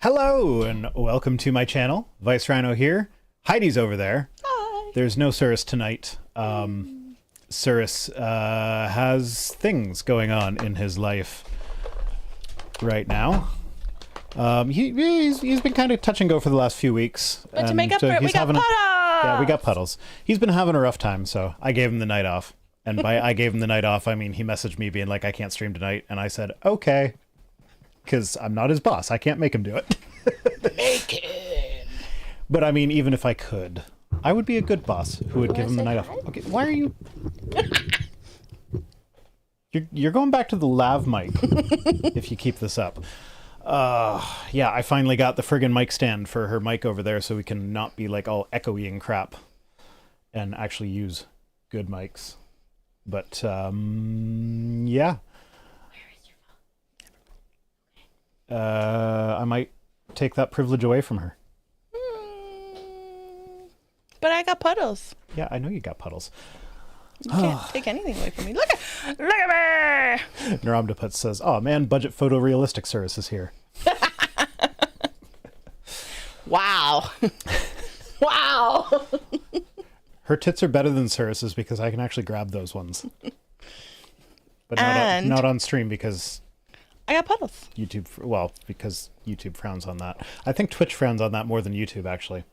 Hello and welcome to my channel. Vice Rhino here. Heidi's over there. Hi. There's no Cirrus tonight. Cirrus has things going on in his life right now. He's been kind of touch and go for the last few weeks. But to make up for it, we got Puddles! Yeah, we got Puddles. He's been having a rough time, so I gave him the night off. And by I gave him the night off, I mean he messaged me being like, I can't stream tonight. And I said, okay. Because I'm not his boss. I can't make him do it. Make him. But I mean, even if I could, I would be a good boss who would give him the night off. Okay, why are you... You're going back to the lav mic if you keep this up. Yeah, I finally got the friggin' mic stand for her mic over there so we can not be like all echoey and crap and actually use good mics. But, yeah. I might take that privilege away from her. But I got Puddles. Yeah, I know you got Puddles. You can't take anything away from me. Look at me! Neuromdiput says, oh man, budget photorealistic service is here. Wow. Wow. Her tits are better than Cirrus's because I can actually grab those ones. But not on stream because... I got Puddles. YouTube, well, because YouTube frowns on that. I think Twitch frowns on that more than YouTube, actually.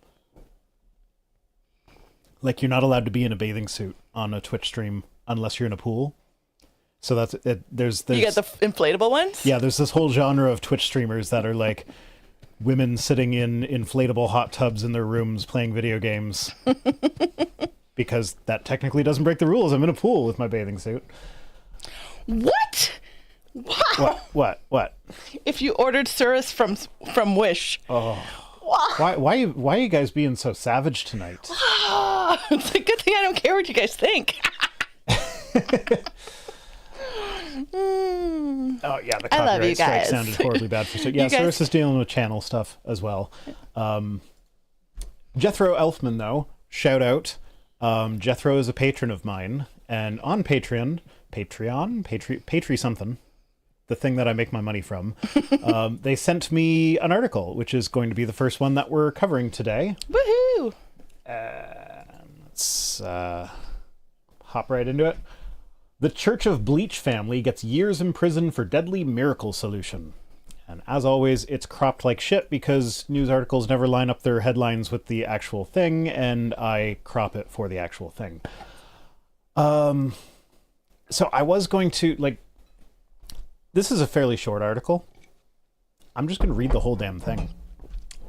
Like, you're not allowed to be in a bathing suit on a Twitch stream unless you're in a pool. So that's it. There's You get the inflatable ones? Yeah, there's this whole genre of Twitch streamers that are like women sitting in inflatable hot tubs in their rooms playing video games. Because that technically doesn't break the rules. I'm in a pool with my bathing suit. What? Wow. What? If you ordered Cirrus from Wish. Oh. Wow. Why are you guys being so savage tonight? It's a good thing I don't care what you guys think. Oh yeah, the I love copyright you strike guys. sounded horribly bad for yeah. Cirrus is dealing with channel stuff as well. Jethro Elfman though, shout out. Jethro is a patron of mine, and on Patreon, something, the thing that I make my money from. They sent me an article, which is going to be the first one that we're covering today. Woohoo! Let's hop right into it. The Church of Bleach family gets years in prison for deadly miracle solution. And as always, it's cropped like shit because news articles never line up their headlines with the actual thing, and I crop it for the actual thing. So I was going to, like, this is a fairly short article. I'm just going to read the whole damn thing.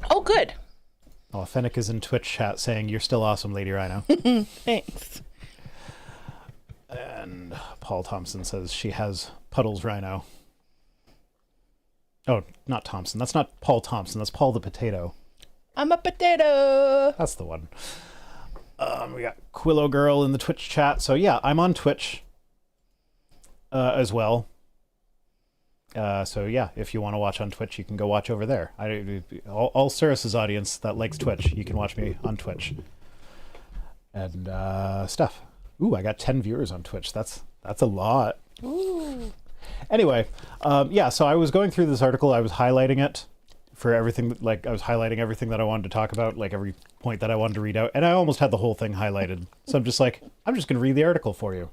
Oh, good. Oh, Fennec is in Twitch chat saying, you're still awesome, Lady Rhino. Thanks. And Paul Thompson says she has Puddles Rhino. Oh, not Thompson. That's not Paul Thompson. That's Paul the Potato. I'm a potato. That's the one. We got Quillo Girl in the Twitch chat. So yeah, I'm on Twitch as well. So yeah, if you want to watch on Twitch, you can go watch over there. All Cirrus's audience that likes Twitch, you can watch me on Twitch. And stuff. Ooh, I got 10 viewers on Twitch. That's a lot. Ooh. Anyway, yeah, so I was going through this article. I was highlighting it for everything. Like, I was highlighting everything that I wanted to talk about, like every point that I wanted to read out. And I almost had the whole thing highlighted. So I'm just like, I'm just going to read the article for you.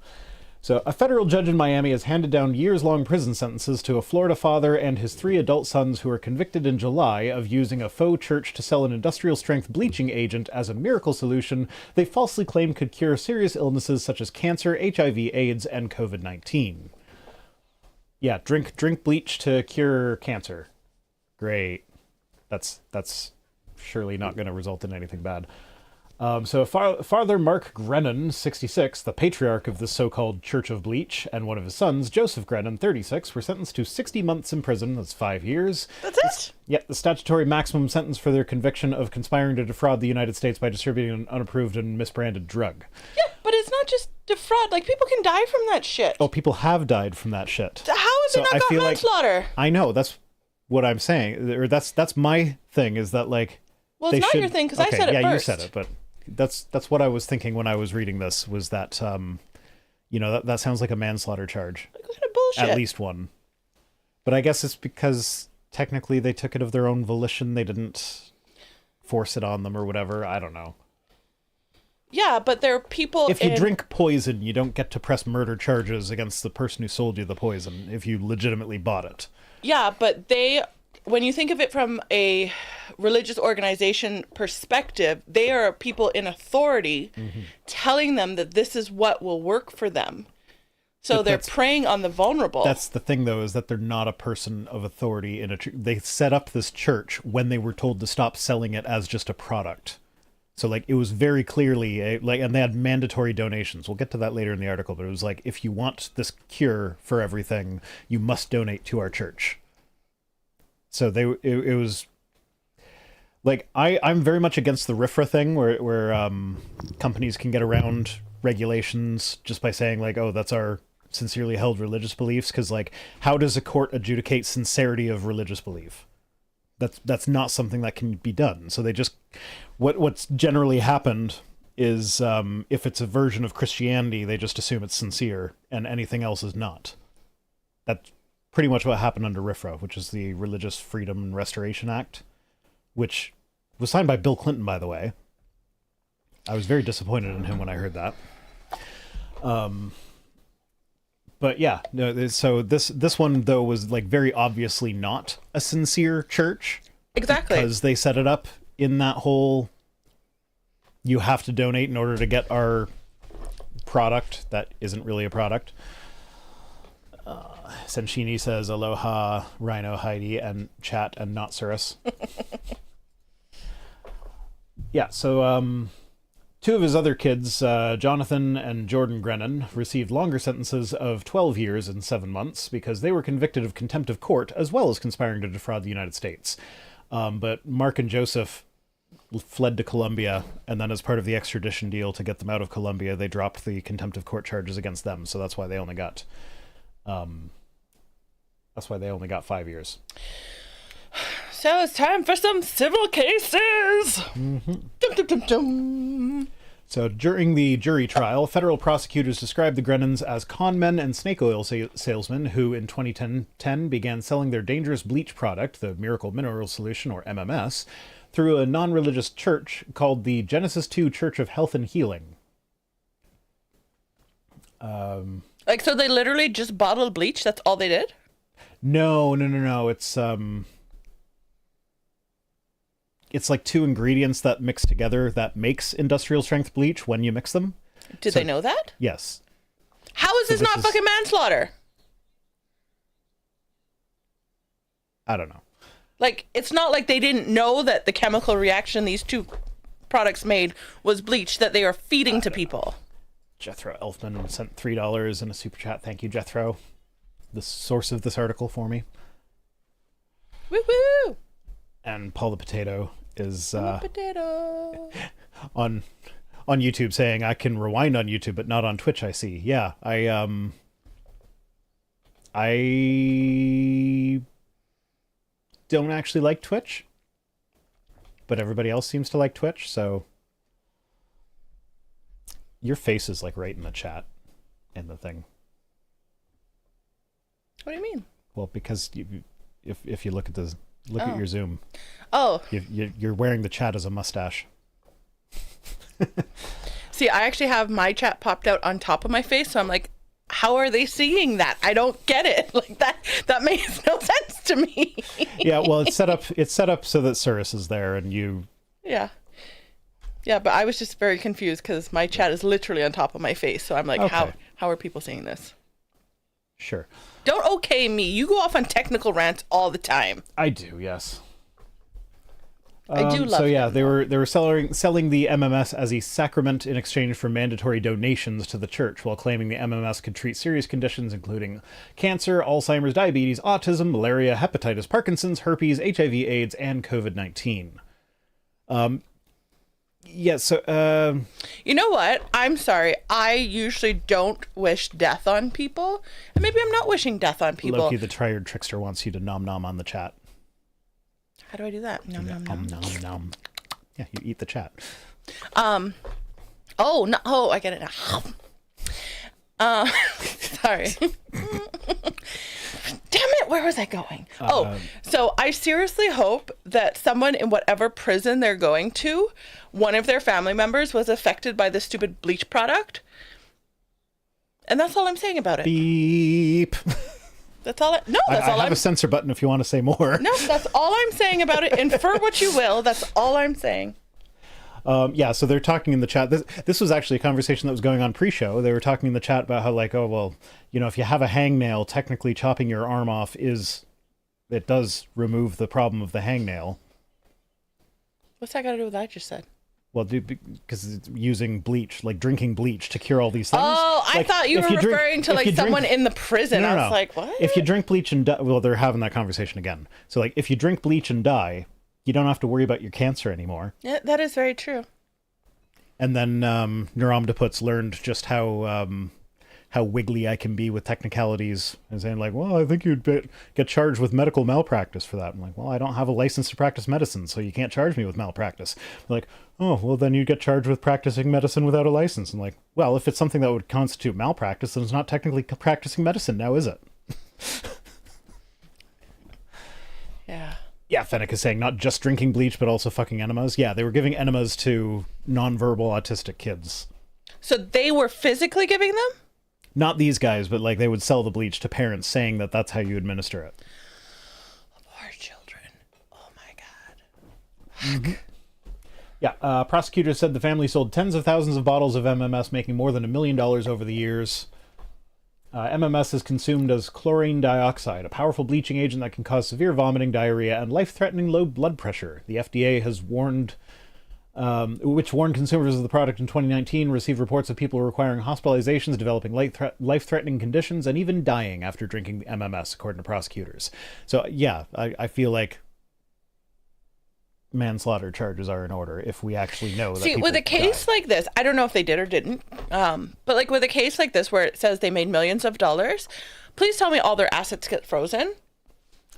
So, a federal judge in Miami has handed down years-long prison sentences to a Florida father and his 3 adult sons who were convicted in July of using a faux church to sell an industrial-strength bleaching agent as a miracle solution they falsely claimed could cure serious illnesses such as cancer, HIV, AIDS, and COVID-19. Yeah, drink bleach to cure cancer. Great. That's surely not going to result in anything bad. So Father Mark Grennan, 66, the patriarch of the so-called Church of Bleach, and one of his sons, Joseph Grennan, 36, were sentenced to 60 months in prison. That's 5 years. That's it? Yeah, the statutory maximum sentence for their conviction of conspiring to defraud the United States by distributing an unapproved and misbranded drug. Yeah, but it's not just defraud. Like, people can die from that shit. Oh, people have died from that shit. How has it not got manslaughter? I know, that's what I'm saying. Or that's my thing, is that, like... Well, it's not your thing, because I said it first. Yeah, you said it, but... That's what I was thinking when I was reading this, was that, you know, that sounds like a manslaughter charge. What kind of bullshit? At least one. But I guess it's because technically they took it of their own volition. They didn't force it on them or whatever. I don't know. Yeah, but there are people. If you drink poison, you don't get to press murder charges against the person who sold you the poison if you legitimately bought it. Yeah, but when you think of it from a religious organization perspective, they are people in authority telling them that this is what will work for them. So they're preying on the vulnerable. That's the thing, though, is that they're not a person of authority in a church. They set up this church when they were told to stop selling it as just a product. So, like, it was very clearly, and they had mandatory donations. We'll get to that later in the article, but it was like, if you want this cure for everything, you must donate to our church. So it was, like, I'm very much against the RIFRA thing, where companies can get around regulations just by saying, like, oh, that's our sincerely held religious beliefs, because, like, how does a court adjudicate sincerity of religious belief? That's not something that can be done. So they just, what's generally happened is, if it's a version of Christianity, they just assume it's sincere, and anything else is not. That's pretty much what happened under RFRA, which is the Religious Freedom and Restoration Act, which was signed by Bill Clinton, by the way. I was very disappointed in him when I heard that. But yeah, no. So this one, though, was, like, very obviously not a sincere church. Exactly. Because they set it up in that whole, you have to donate in order to get our product that isn't really a product. Senshini says, aloha, Rhino, Heidi, and chat, and not Surus. Yeah, so two of his other kids, Jonathan and Jordan Grennan, received longer sentences of 12 years and 7 months because they were convicted of contempt of court as well as conspiring to defraud the United States. But Mark and Joseph fled to Colombia, and then as part of the extradition deal to get them out of Colombia, they dropped the contempt of court charges against them. So that's why they only got 5 years. So it's time for some civil cases. Mm-hmm. Dum, dum, dum, dum. So during the jury trial, federal prosecutors described the Grennans as con men and snake oil salesmen who in 2010 began selling their dangerous bleach product, the Miracle Mineral Solution, or MMS, through a non-religious church called the Genesis 2 Church of Health and Healing. Like, so they literally just bottled bleach? That's all they did? No. It's like two ingredients that mix together that makes industrial strength bleach when you mix them. Did they know that? Yes. How is this not fucking manslaughter? I don't know. Like, it's not like they didn't know that the chemical reaction these two products made was bleach that they are feeding to people. Jethro Elfman sent $3 in a super chat. Thank you, Jethro. The source of this article for me. Woo-hoo! And Paul the Potato is Potato. on YouTube saying, I can rewind on YouTube, but not on Twitch, I see. Yeah, I don't actually like Twitch, but everybody else seems to like Twitch, so your face is, like, right in the chat in the thing. What do you mean? Well, because if you look at this, at your Zoom. Oh. You're wearing the chat as a mustache. See, I actually have my chat popped out on top of my face, so I'm like, how are they seeing that? I don't get it. Like, that makes no sense to me. Yeah, well, it's set up so that Surus is there and you. Yeah. Yeah, but I was just very confused because my chat is literally on top of my face, so I'm like, okay. How are people seeing this? Sure. Don't okay me. You go off on technical rants all the time. I do, yes. I do love. So yeah, them, they were selling the MMS as a sacrament in exchange for mandatory donations to the church, while claiming the MMS could treat serious conditions including cancer, Alzheimer's, diabetes, autism, malaria, hepatitis, Parkinson's, herpes, HIV/AIDS, and COVID-19. Yeah, so you know what? I'm sorry. I usually don't wish death on people, and maybe I'm not wishing death on people. Loki the Triad Trickster wants you to nom nom on the chat. How do I do that? Nom nom nom. Nom nom. Yeah, you eat the chat. Oh no! Oh, I get it now. Sorry. Damn it! where was I going? So I seriously hope that someone in whatever prison they're going to, one of their family members was affected by the stupid bleach product. And that's all I'm saying about it. Beep. That's all. I have a censor button if you want to say more. No, that's all I'm saying about it. Infer what you will. That's all I'm saying. Yeah, so they're talking in the chat. This was actually a conversation that was going on pre-show. They were talking in the chat about how, like, oh, well, you know, if you have a hangnail, technically chopping your arm off it does remove the problem of the hangnail. What's that got to do with what I just said? Well, because it's using bleach, like drinking bleach to cure all these things. Oh, I thought you were referring to, like, someone in the prison. No, I was like, what? If you drink bleach and die, well, they're having that conversation again. So, like, if you drink bleach and die, you don't have to worry about your cancer anymore. Yeah, that is very true. And then Neuromptiput's learned just how wiggly I can be with technicalities, and saying, like, well, I think you'd get charged with medical malpractice for that. I'm like, well, I don't have a license to practice medicine, so you can't charge me with malpractice. They're like, oh, well, then you'd get charged with practicing medicine without a license. I'm like, well, if it's something that would constitute malpractice, then it's not technically practicing medicine now, is it? Yeah. Yeah, Fennec is saying not just drinking bleach, but also fucking enemas. Yeah, they were giving enemas to nonverbal autistic kids. So they were physically giving them? Not these guys, but like they would sell the bleach to parents saying that that's how you administer it. Poor children. Oh my God. Mm-hmm. Yeah, prosecutors said the family sold tens of thousands of bottles of MMS, making more than $1 million over the years. MMS is consumed as chlorine dioxide, a powerful bleaching agent that can cause severe vomiting, diarrhea, and life-threatening low blood pressure. The FDA has warned consumers of the product in 2019, received reports of people requiring hospitalizations, developing life-threatening conditions, and even dying after drinking the MMS, according to prosecutors. So, yeah, I feel like manslaughter charges are in order if we actually know that. See, with a case like this, I don't know if they did or didn't, but like with a case like this where it says they made millions of dollars, please tell me all their assets get frozen.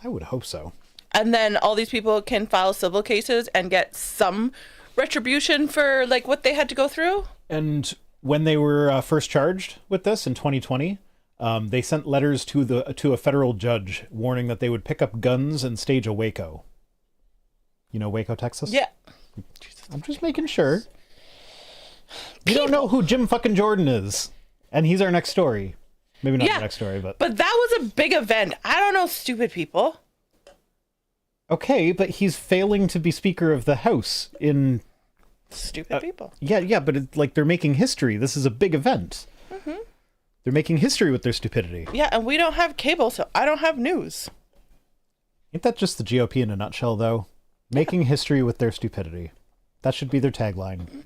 I would hope so. And then all these people can file civil cases and get some retribution for like what they had to go through. And when they were first charged with this in 2020, they sent letters to a federal judge warning that they would pick up guns and stage a Waco. You know Waco, Texas? Yeah. Jesus, I'm just making sure. You don't know who Jim fucking Jordan is. And he's our next story. Maybe not the next story, but... But that was a big event. I don't know stupid people. Okay, but he's failing to be Speaker of the House in... Stupid people. Yeah, but it's like they're making history. This is a big event. Mm-hmm. They're making history with their stupidity. Yeah, and we don't have cable, so I don't have news. Ain't that just the GOP in a nutshell, though? Making history with their stupidity. That should be their tagline.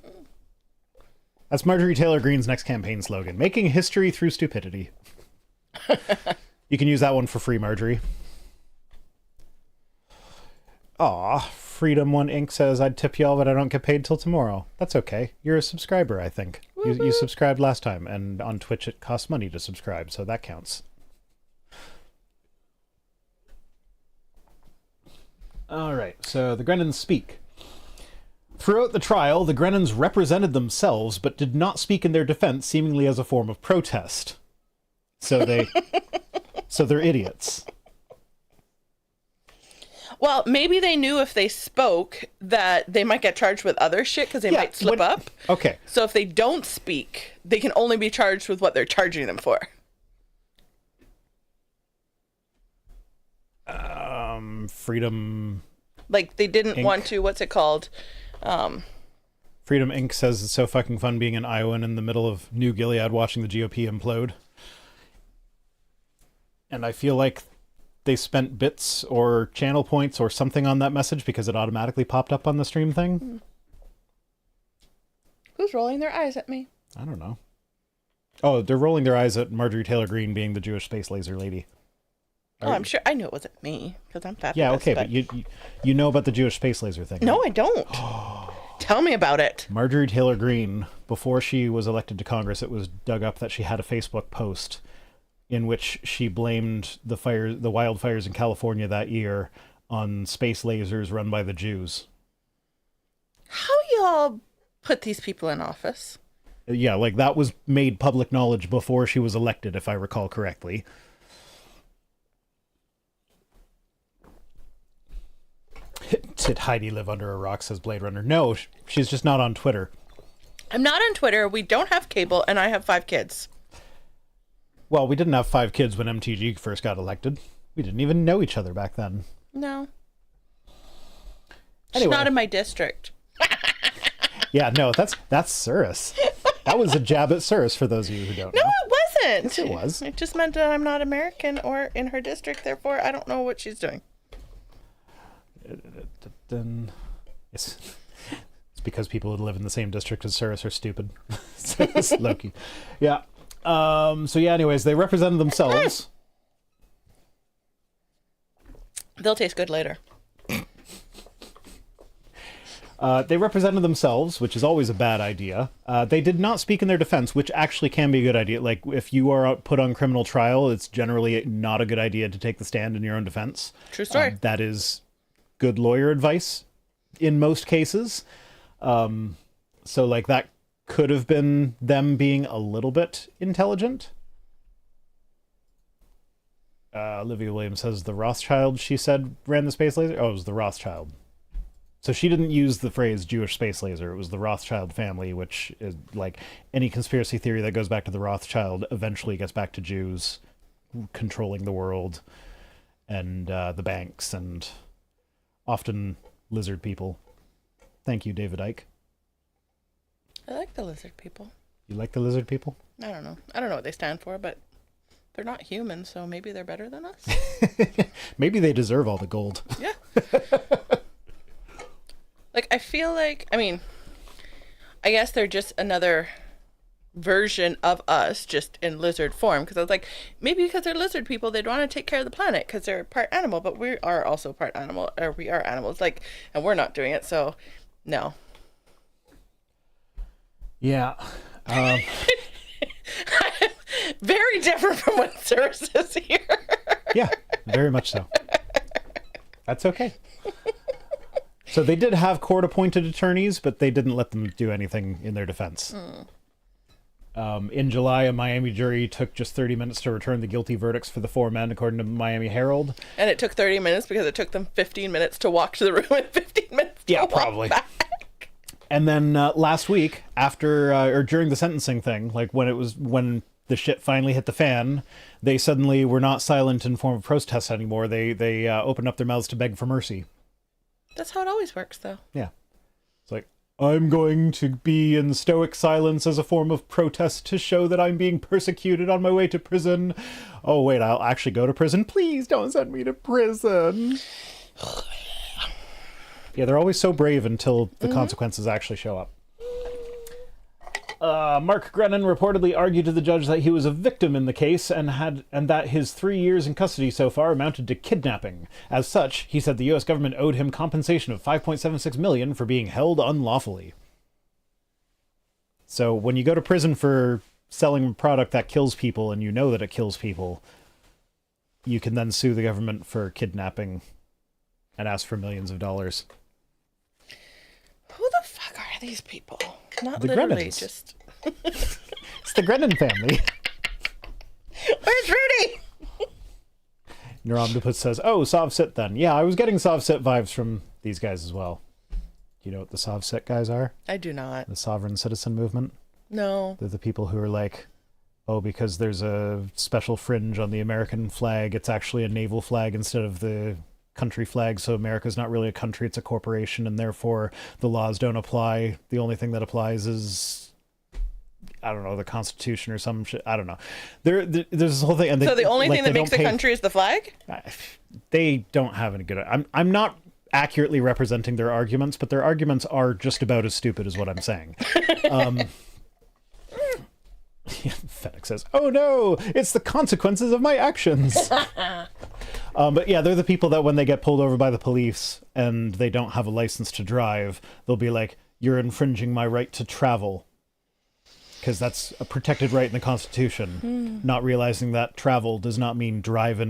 That's Marjorie Taylor Greene's next campaign slogan. Making history through stupidity. You can use that one for free, Marjorie. Aw, Freedom One Inc. says, I'd tip y'all, but I don't get paid till tomorrow. That's okay. You're a subscriber, I think. You subscribed last time, and on Twitch it costs money to subscribe, so that counts. All right, so the Grennans speak. Throughout the trial, the Grennans represented themselves, but did not speak in their defense, seemingly as a form of protest. So they're idiots. Well, maybe they knew if they spoke that they might get charged with other shit because they might slip up. Okay. So if they don't speak, they can only be charged with what they're charging them for. Freedom... Like, they didn't Inc. want to, what's it called? Freedom Inc. says it's so fucking fun being an Iowan in the middle of New Gilead watching the GOP implode. And I feel like they spent bits or channel points or something on that message because it automatically popped up on the stream thing. Who's rolling their eyes at me? I don't know. Oh, they're rolling their eyes at Marjorie Taylor Greene being the Jewish space laser lady. Oh, I'm sure. I knew it wasn't me because I'm fabulous. Yeah, okay, but you know about the Jewish space laser thing. No, right? I don't. Tell me about it. Marjorie Taylor Greene, before she was elected to Congress, it was dug up that she had a Facebook post in which she blamed the wildfires in California that year on space lasers run by the Jews. How y'all put these people in office? Yeah, like that was made public knowledge before she was elected, if I recall correctly. Did Heidi live under a rock, says Blade Runner. No, she's just not on Twitter. I'm not on Twitter. We don't have cable, and I have 5 kids. Well, we didn't have 5 kids when MTG first got elected. We didn't even know each other back then. No. Anyway. She's not in my district. Yeah, no, that's Cirrus. That was a jab at Cirrus for those of you who don't know. No, it wasn't. Yes, it was. It just meant that I'm not American or in her district, therefore I don't know what she's doing. It's because people who live in the same district as Cirrus are stupid. Says Loki. Yeah. So yeah, anyways, they represented themselves. They'll taste good later. They represented themselves, which is always a bad idea. They did not speak in their defense, which actually can be a good idea. Like, if you are put on criminal trial, it's generally not a good idea to take the stand in your own defense. True story. That is good lawyer advice in most cases. So, like, that could have been them being a little bit intelligent. Olivia Williams says the Rothschild, she said, ran the space laser. Oh, it was the Rothschild. So she didn't use the phrase Jewish space laser. It was the Rothschild family, which is like any conspiracy theory that goes back to the Rothschild eventually gets back to Jews controlling the world and the banks and often lizard people. Thank you, David Icke. I like the lizard people. You like the lizard people? I don't know. I don't know what they stand for, but they're not human, so maybe they're better than us. Maybe they deserve all the gold. Yeah. Like, I feel like, I mean, I guess they're just another version of us, just in lizard form. Because I was like, maybe because they're lizard people, they'd want to take care of the planet because they're part animal, but we are also part animal, or we are animals, like, and we're not doing it, so no. Yeah. Very different from when Cirrus is here. Yeah, very much so. That's okay. So they did have court-appointed attorneys, but they didn't let them do anything in their defense. In July, a Miami jury took just 30 minutes to return the guilty verdicts for the 4 men, according to Miami Herald. And it took 30 minutes because it took them 15 minutes to walk to the room and 15 minutes to walk probably. back. And then last week, after or during the sentencing thing, like when the shit finally hit the fan, they suddenly were not silent in form of protest anymore. They opened up their mouths to beg for mercy. That's how it always works, though. Yeah. It's like, I'm going to be in stoic silence as a form of protest to show that I'm being persecuted on my way to prison. Oh, wait, I'll actually go to prison? Please don't send me to prison. Yeah, they're always so brave until the consequences actually show up. Mark Grennan reportedly argued to the judge that he was a victim in the case and that his 3 years in custody so far amounted to kidnapping. As such, he said the U.S. government owed him compensation of $5.76 million for being held unlawfully. So when you go to prison for selling a product that kills people and you know that it kills people, you can then sue the government for kidnapping and ask for millions of dollars. Who the fuck are these people? Not The literally, Grennans. just... It's the Grennan family. Where's Rudy? Neuromnipus says, oh, Sovsit then. Yeah, I was getting Sovsit vibes from these guys as well. Do you know what the Sovsit guys are? I do not. The sovereign citizen movement? No. They're the people who are like, oh, because there's a special fringe on the American flag, it's actually a naval flag instead of the country flag, so America's not really a country, it's a corporation, and therefore the laws don't apply. The only thing that applies is, I don't know, the Constitution or some shit. I don't know. There's this whole thing. And So the only thing that makes a country is the flag? They don't have any good... I'm not accurately representing their arguments, but their arguments are just about as stupid as what I'm saying. FedEx says, oh no, it's the consequences of my actions. But yeah, they're the people that when they get pulled over by the police and they don't have a license to drive, they'll be like, you're infringing my right to travel. Because that's a protected right in the Constitution. Not realizing that travel does not mean drive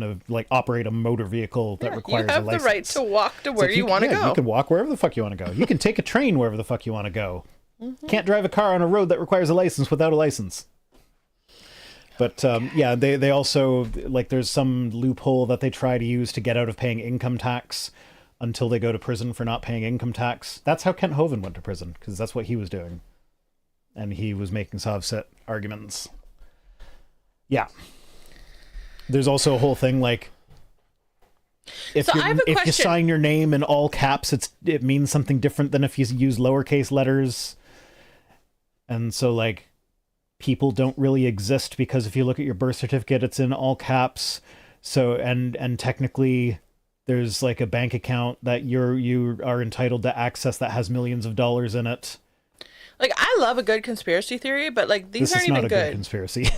operate a motor vehicle that requires a license. You have the right to walk to where you want to go. You can walk wherever the fuck you want to go. You can take a train wherever the fuck you want to go. Can't drive a car on a road that requires a license without a license. But yeah, they also, like, there's some loophole that they try to use to get out of paying income tax until they go to prison for not paying income tax. That's how Kent Hovind went to prison, because that's what he was doing. And he was making Sovset arguments. Yeah. There's also a whole thing like, if you sign your name in all caps, it means something different than if you use lowercase letters. And so like, people don't really exist because if you look at your birth certificate, it's in all caps. So and technically there's like a bank account that you are entitled to access that has millions of dollars in it. Like, I love a good conspiracy theory, but like these aren't even good. This is not a good conspiracy.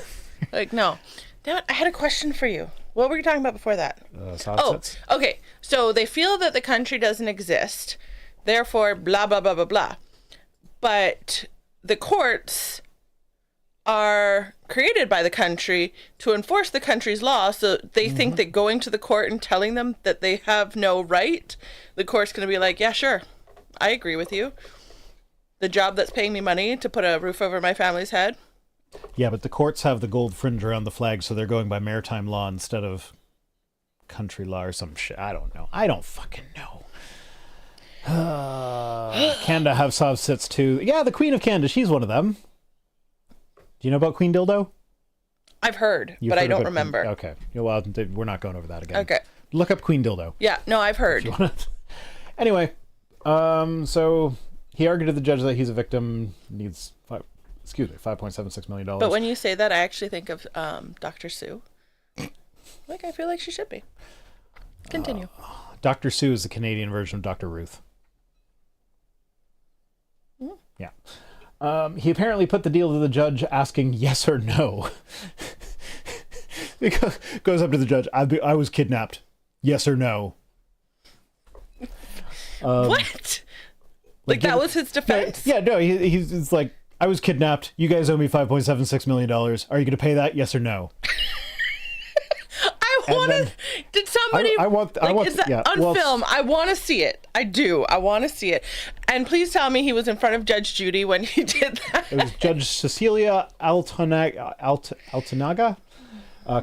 Like, no. Damn it, I had a question for you. What were you talking about before that? Okay. So they feel that the country doesn't exist, therefore blah blah blah blah blah. But the courts are created by the country to enforce the country's law, so they think that going to the court and telling them that they have no right, the court's going to be like, yeah, sure, I agree with you. The job that's paying me money to put a roof over my family's head. Yeah, but the courts have the gold fringe around the flag, so they're going by maritime law instead of country law or some shit. I don't know. I don't fucking know. Canada have Sovsits too. Yeah, the Queen of Canada, she's one of them. Do you know about Queen Dildo? I've heard, but I don't remember. Okay. Well, we're not going over that again. Okay. Look up Queen Dildo. Yeah, no, I've heard. Anyway, so he argued to the judge that he's a victim, needs $5.76 million. But when you say that, I actually think of Dr. Sue. Like, I feel like she should be. Continue. Dr. Sue is the Canadian version of Dr. Ruth. Yeah. He apparently put the deal to the judge asking yes or no. He goes up to the judge. I was kidnapped. Yes or no. What? Like that was his defense? Yeah, no. He's like, I was kidnapped. You guys owe me $5.76 million. Are you going to pay that? Yes or no? Did somebody? I want. Is that on film? I want to see it. I do. I want to see it. And please tell me he was in front of Judge Judy when he did that. It was Judge Cecilia Altanaga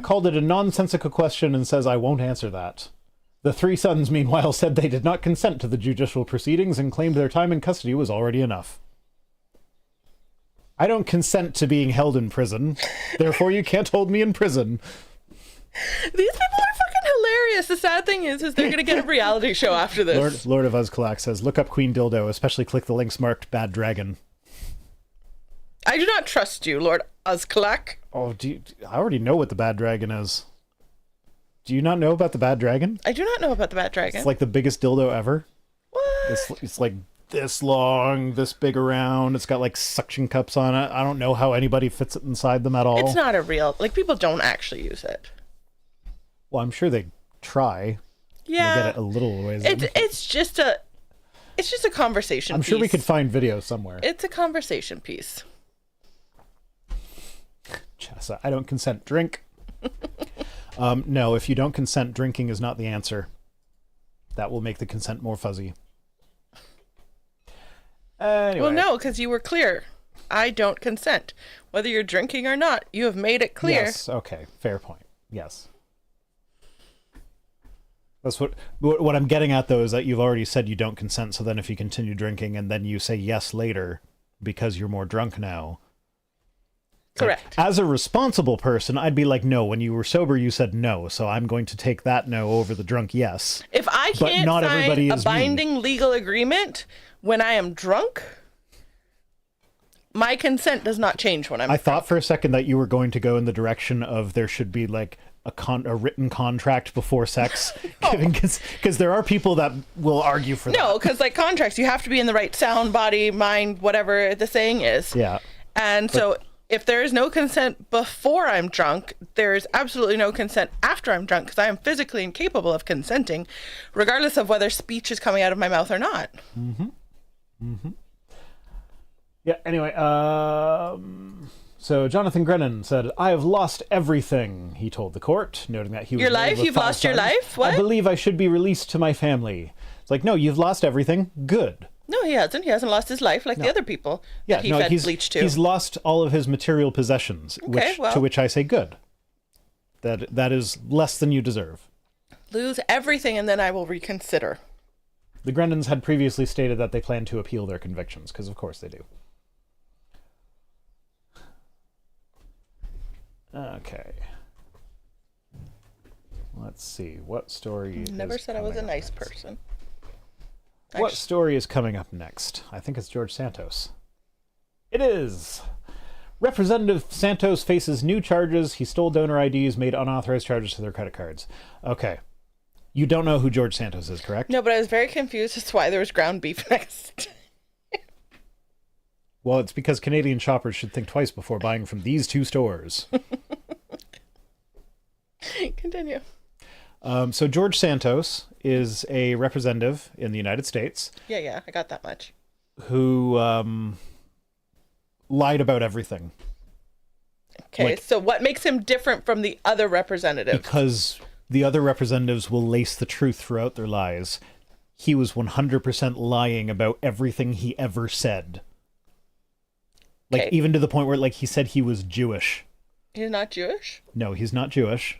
called it a nonsensical question and says, I won't answer that. The three sons, meanwhile, said they did not consent to the judicial proceedings and claimed their time in custody was already enough. I don't consent to being held in prison. Therefore, you can't hold me in prison. These people are fucking hilarious. The sad thing is they're going to get a reality show after this. Lord of Uzkalak says, look up Queen Dildo, especially click the links marked Bad Dragon. I do not trust you, Lord Uzkalak. Oh, I already know what the Bad Dragon is. Do you not know about the Bad Dragon? I do not know about the Bad Dragon. It's like the biggest dildo ever. What? It's like this long, this big around. It's got like suction cups on it. I don't know how anybody fits it inside them at all. It's not a real, like, people don't actually use it. Well, I'm sure they try. Yeah. They get it a little ways. It's just a conversation piece. I'm sure we could find video somewhere. It's a conversation piece. Chessa, I don't consent. Drink. No, if you don't consent, drinking is not the answer. That will make the consent more fuzzy. Anyway. Well, no, because you were clear. I don't consent. Whether you're drinking or not, you have made it clear. Yes, okay. Fair point. Yes. That's what I'm getting at, though, is that you've already said you don't consent, so then if you continue drinking and then you say yes later because you're more drunk now. Correct. Like, as a responsible person, I'd be like, no, when you were sober, you said no, so I'm going to take that no over the drunk yes. If I can't sign a binding legal agreement when I am drunk, my consent does not change when I'm drunk. I thought for a second that you were going to go in the direction of there should be like a written contract before sex, because there are people that will argue for that. No, because like contracts, you have to be in the right sound, body, mind, whatever the saying is. Yeah. And so if there is no consent before I'm drunk, there is absolutely no consent after I'm drunk, because I am physically incapable of consenting, regardless of whether speech is coming out of my mouth or not. Mm-hmm. Mm-hmm. Yeah, anyway, so Jonathan Grennan said, I have lost everything, he told the court, noting that he was... Your life? You've lost your life? What? I believe I should be released to my family. It's like, no, you've lost everything. Good. No, he hasn't. He hasn't lost his life like the other people that he fed Bleach to. He's lost all of his material possessions, to which I say good. That is less than you deserve. Lose everything and then I will reconsider. The Grendons had previously stated that they plan to appeal their convictions, because of course they do. Okay. Let's see. What story Never is said I was a coming up nice next? person. What story is coming up next? I think it's George Santos. It is! Representative Santos faces new charges. He stole donor IDs, made unauthorized charges to their credit cards. Okay. You don't know who George Santos is, correct? No, but I was very confused as to why there was ground beef next. Well, it's because Canadian shoppers should think twice before buying from these two stores. Continue. So George Santos is a representative in the United States Yeah, I got that much. who lied about everything. Okay, Like- so what makes him different from the other representatives? Because the other representatives will lace the truth throughout their lies. He was 100% lying about everything he ever said. Like, Okay. even to the point where, like, he said he was Jewish. He's not Jewish? No, he's not Jewish.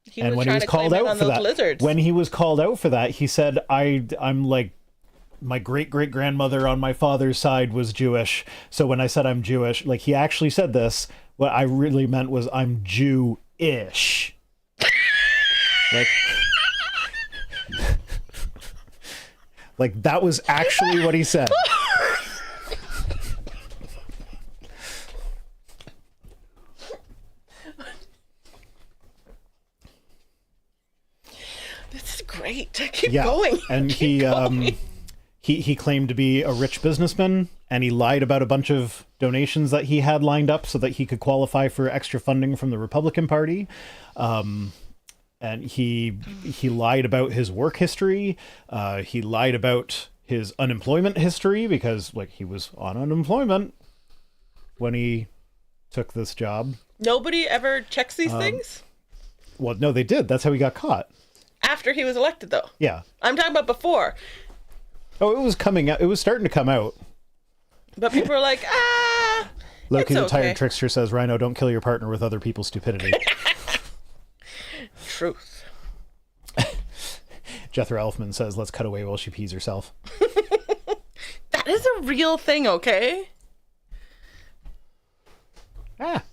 He And was when he trying was to claim called it out on for those that, lizards. when he was called out for that, he said, I'm like, my great-great-grandmother on my father's side was Jewish. So when I said I'm Jewish, like, he actually said this, what I really meant was I'm Jew-ish. Like, like, that was actually what he said. This is great. Keep Yeah, going. and he claimed to be a rich businessman, and he lied about a bunch of donations that he had lined up so that he could qualify for extra funding from the Republican Party. And he lied about his work history. He lied about his unemployment history because, like, he was on unemployment when he took this job. Nobody ever checks these things? Well, no, they did. That's how he got caught. After he was elected, though. Yeah. I'm talking about before. Oh, it was coming out. It was starting to come out. But people are like, Loki it's the Tired okay. Trickster says, Rhino, don't kill your partner with other people's stupidity. Truth. Jethro Elfman says, let's cut away while she pees herself. That is a real thing, okay? Ah.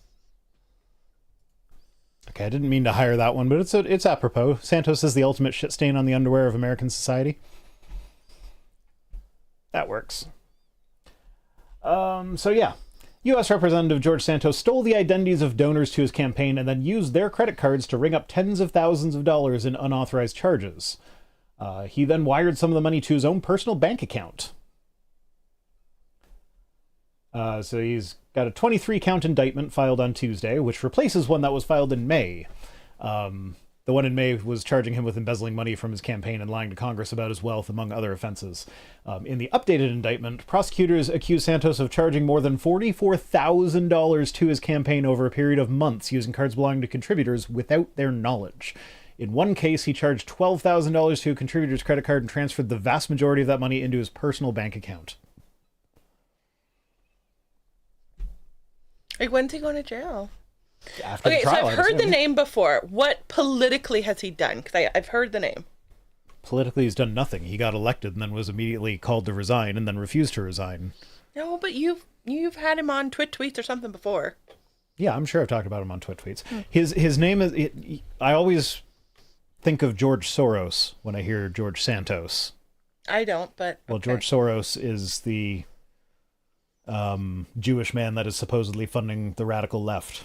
Okay, I didn't mean to hire that one, but it's apropos. Santos is the ultimate shit stain on the underwear of American society. That works. So yeah. U.S. Representative George Santos stole the identities of donors to his campaign and then used their credit cards to ring up tens of thousands of dollars in unauthorized charges. He then wired some of the money to his own personal bank account. So he's got a 23-count indictment filed on Tuesday, which replaces one that was filed in May. The one in May was charging him with embezzling money from his campaign and lying to Congress about his wealth, among other offenses. In the updated indictment, prosecutors accuse Santos of charging more than $44,000 to his campaign over a period of months using cards belonging to contributors without their knowledge. In one case, he charged $12,000 to a contributor's credit card and transferred the vast majority of that money into his personal bank account. Like, when's he going to jail? After the Okay, so trial, I've I heard the assume. name before. What politically has he done? Because I've heard the name. Politically, he's done nothing. He got elected and then was immediately called to resign and then refused to resign. No, but you've had him on Twit tweets or something before. Yeah, I'm sure I've talked about him on Twit tweets. His name is... I always think of George Soros when I hear George Santos. I don't, but Well, okay. George Soros is the Jewish man that is supposedly funding the radical left.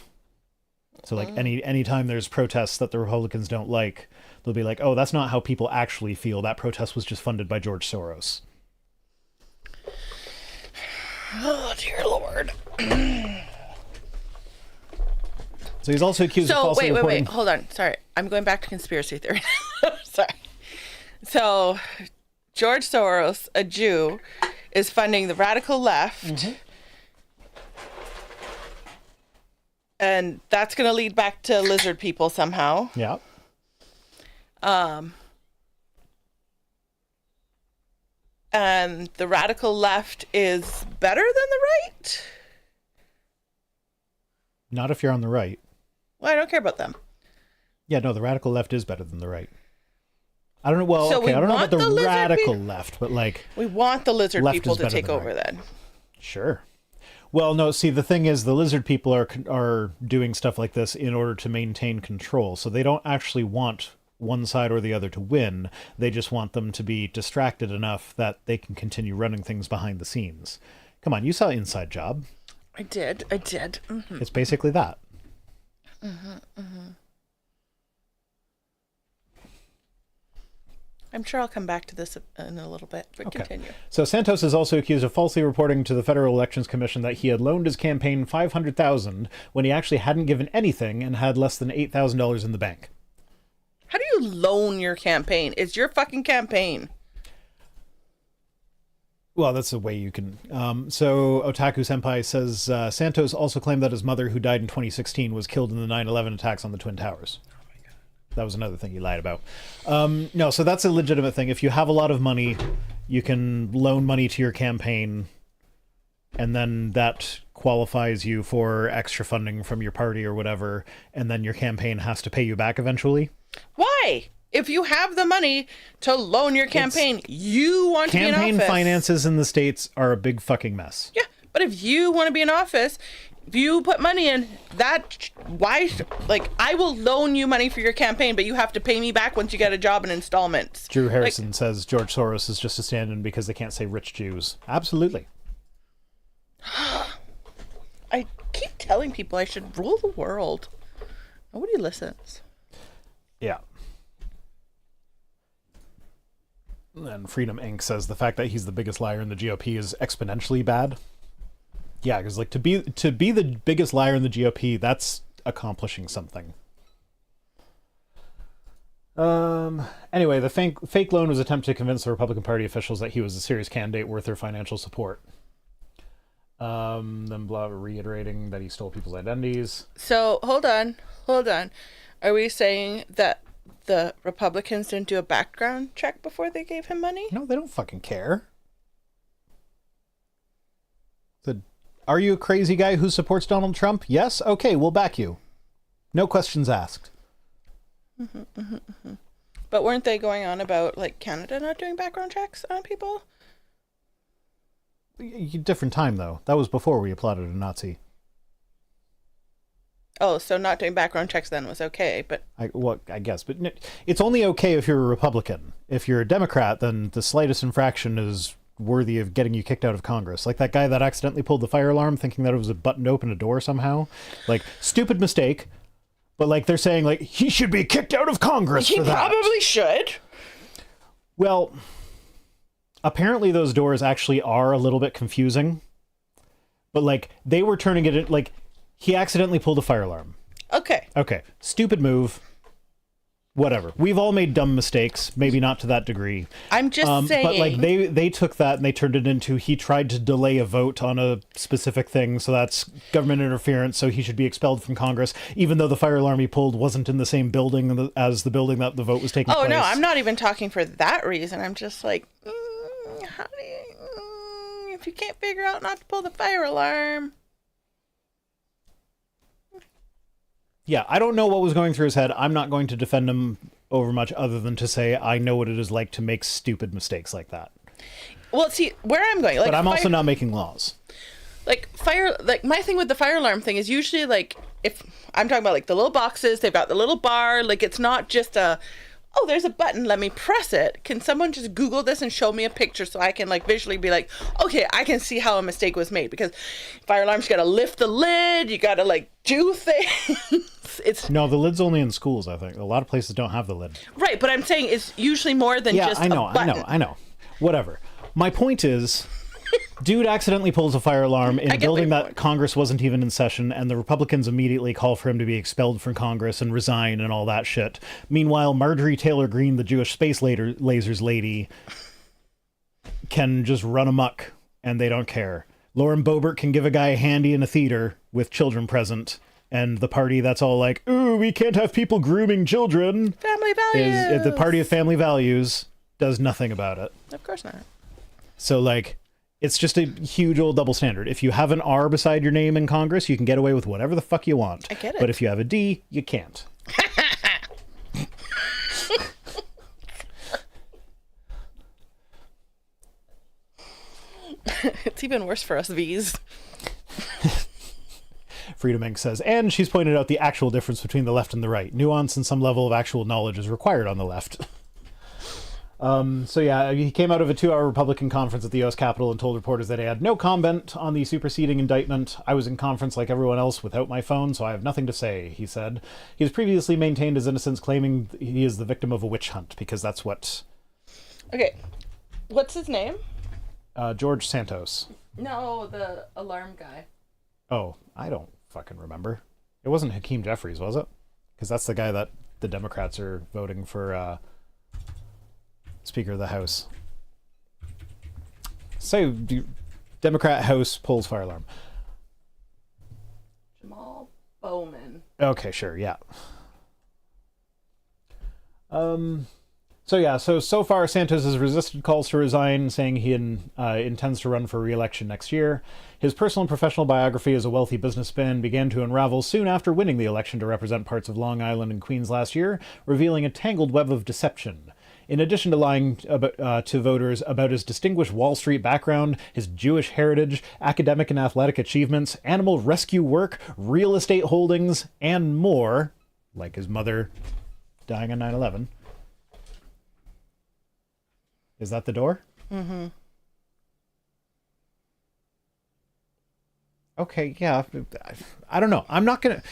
So, like, anytime there's protests that the Republicans don't like, they'll be like, oh, that's not how people actually feel. That protest was just funded by George Soros. Oh, dear Lord. So he's also accused of So, falsely wait. reporting... Hold on. Sorry. I'm going back to conspiracy theory. Sorry. So, George Soros, a Jew, is funding the radical left. Mm-hmm. And that's going to lead back to lizard people somehow. Yeah. And the radical left is better than the right? Not if you're on the right. Well, I don't care about them. Yeah, no, the radical left is better than the right. I don't know. Well, So okay, we I don't know want about the the lizard radical left, but like, We want the lizard Left people is to better take than over right. then. sure. Well, no, see, the thing is, the lizard people are doing stuff like this in order to maintain control. So they don't actually want one side or the other to win. They just want them to be distracted enough that they can continue running things behind the scenes. Come on, you saw Inside Job. I did. Mm-hmm. It's basically that. I'm sure I'll come back to this in a little bit, but Okay. continue. So Santos is also accused of falsely reporting to the Federal Elections Commission that he had loaned his campaign $500,000 when he actually hadn't given anything and had less than $8,000 in the bank. How do you loan your campaign? It's your fucking campaign. Well, that's the way you can. So Otaku Senpai says Santos also claimed that his mother, who died in 2016, was killed in the 9/11 attacks on the Twin Towers. That was another thing he lied about. No, so that's a legitimate thing. If you have a lot of money, you can loan money to your campaign, and then that qualifies you for extra funding from your party or whatever, and then your campaign has to pay you back eventually. Why? If you have the money to loan your campaign, you want to be in office. Campaign finances in the States are a big fucking mess. Yeah, but if you want to be in office, if you put money in, that, why, like, I will loan you money for your campaign, but you have to pay me back once you get a job in installments. Drew Harrison says George Soros is just a stand-in because they can't say rich Jews. Absolutely. I keep telling people I should rule the world. Nobody listens. Yeah. And Freedom Inc. says the fact that he's the biggest liar in the GOP is exponentially bad. Yeah, because like to be the biggest liar in the GOP, that's accomplishing something. Anyway, the fake loan was an attempt to convince the Republican Party officials that he was a serious candidate worth their financial support. Then blah, reiterating that he stole people's identities. So, hold on. Are we saying that the Republicans didn't do a background check before they gave him money? No, they don't fucking care. Are you a crazy guy who supports Donald Trump? Yes? Okay, we'll back you. No questions asked. But weren't they going on about, like, Canada not doing background checks on people? Different time, though. That was before we applauded a Nazi. Oh, so not doing background checks then was okay, but... I guess. But it's only okay if you're a Republican. If you're a Democrat, then the slightest infraction is worthy of getting you kicked out of Congress. Like that guy that accidentally pulled the fire alarm thinking that it was a button to open a door somehow. Like, stupid mistake. But, like, they're saying, like, he should be kicked out of Congress for that. He probably should. Well, apparently those doors actually are a little bit confusing. But, like, they were turning it in, like, he accidentally pulled a fire alarm. Okay. Stupid move. Whatever. We've all made dumb mistakes. Maybe not to that degree. I'm just saying. But, like, they took that and they turned it into he tried to delay a vote on a specific thing, so that's government interference, so he should be expelled from Congress, even though the fire alarm he pulled wasn't in the same building as the building that the vote was taking place. Oh, no, I'm not even talking for that reason. I'm just like, how do you... if you can't figure out not to pull the fire alarm... Yeah, I don't know what was going through his head. I'm not going to defend him over much other than to say I know what it is like to make stupid mistakes like that. Well, see, where I'm going... like, but I'm also not making laws. Like, my thing with the fire alarm thing is usually, like, if I'm talking about, like, the little boxes, they've got the little bar, like, it's not just oh, there's a button, let me press it. Can someone just Google this and show me a picture so I can, like, visually be like, okay, I can see how a mistake was made? Because fire alarms, you gotta lift the lid, you gotta, like, do things. No, the lid's only in schools, I think. A lot of places don't have the lid. Right, but I'm saying it's usually more than just a button. I know. Whatever. My point is, dude accidentally pulls a fire alarm in a building that Congress wasn't even in session, and the Republicans immediately call for him to be expelled from Congress and resign and all that shit. Meanwhile, Marjorie Taylor Greene, the Jewish space lasers lady, can just run amok, and they don't care. Lauren Boebert can give a guy a handy in a theater with children present, and the party that's all like, ooh, we can't have people grooming children. Family values. The party of family values does nothing about it. Of course not. So, like, it's just a huge old double standard. If you have an R beside your name in Congress, you can get away with whatever the fuck you want. I get it. But if you have a D, you can't. It's even worse for us V's. Freedom Inc. says, and she's pointed out the actual difference between the left and the right. Nuance and some level of actual knowledge is required on the left. So yeah, he came out of a 2-hour Republican conference at the U.S. Capitol and told reporters that he had no comment on the superseding indictment. I was in conference like everyone else without my phone, so I have nothing to say, he said. He has previously maintained his innocence, claiming he is the victim of a witch hunt, because that's what... Okay, what's his name? George Santos. No, the alarm guy. Oh, I don't fucking remember. It wasn't Hakeem Jeffries, was it? Because that's the guy that the Democrats are voting for Speaker of the House. So, Democrat House polls fire alarm. Jamal Bowman. Okay, sure, yeah. So far Santos has resisted calls to resign, saying he intends to run for re-election next year. His personal and professional biography as a wealthy businessman began to unravel soon after winning the election to represent parts of Long Island and Queens last year, revealing a tangled web of deception. In addition to lying to voters about his distinguished Wall Street background, his Jewish heritage, academic and athletic achievements, animal rescue work, real estate holdings, and more, like his mother dying on 9/11. Is that the door? Mm-hmm. Okay, yeah. I don't know. I'm not gonna...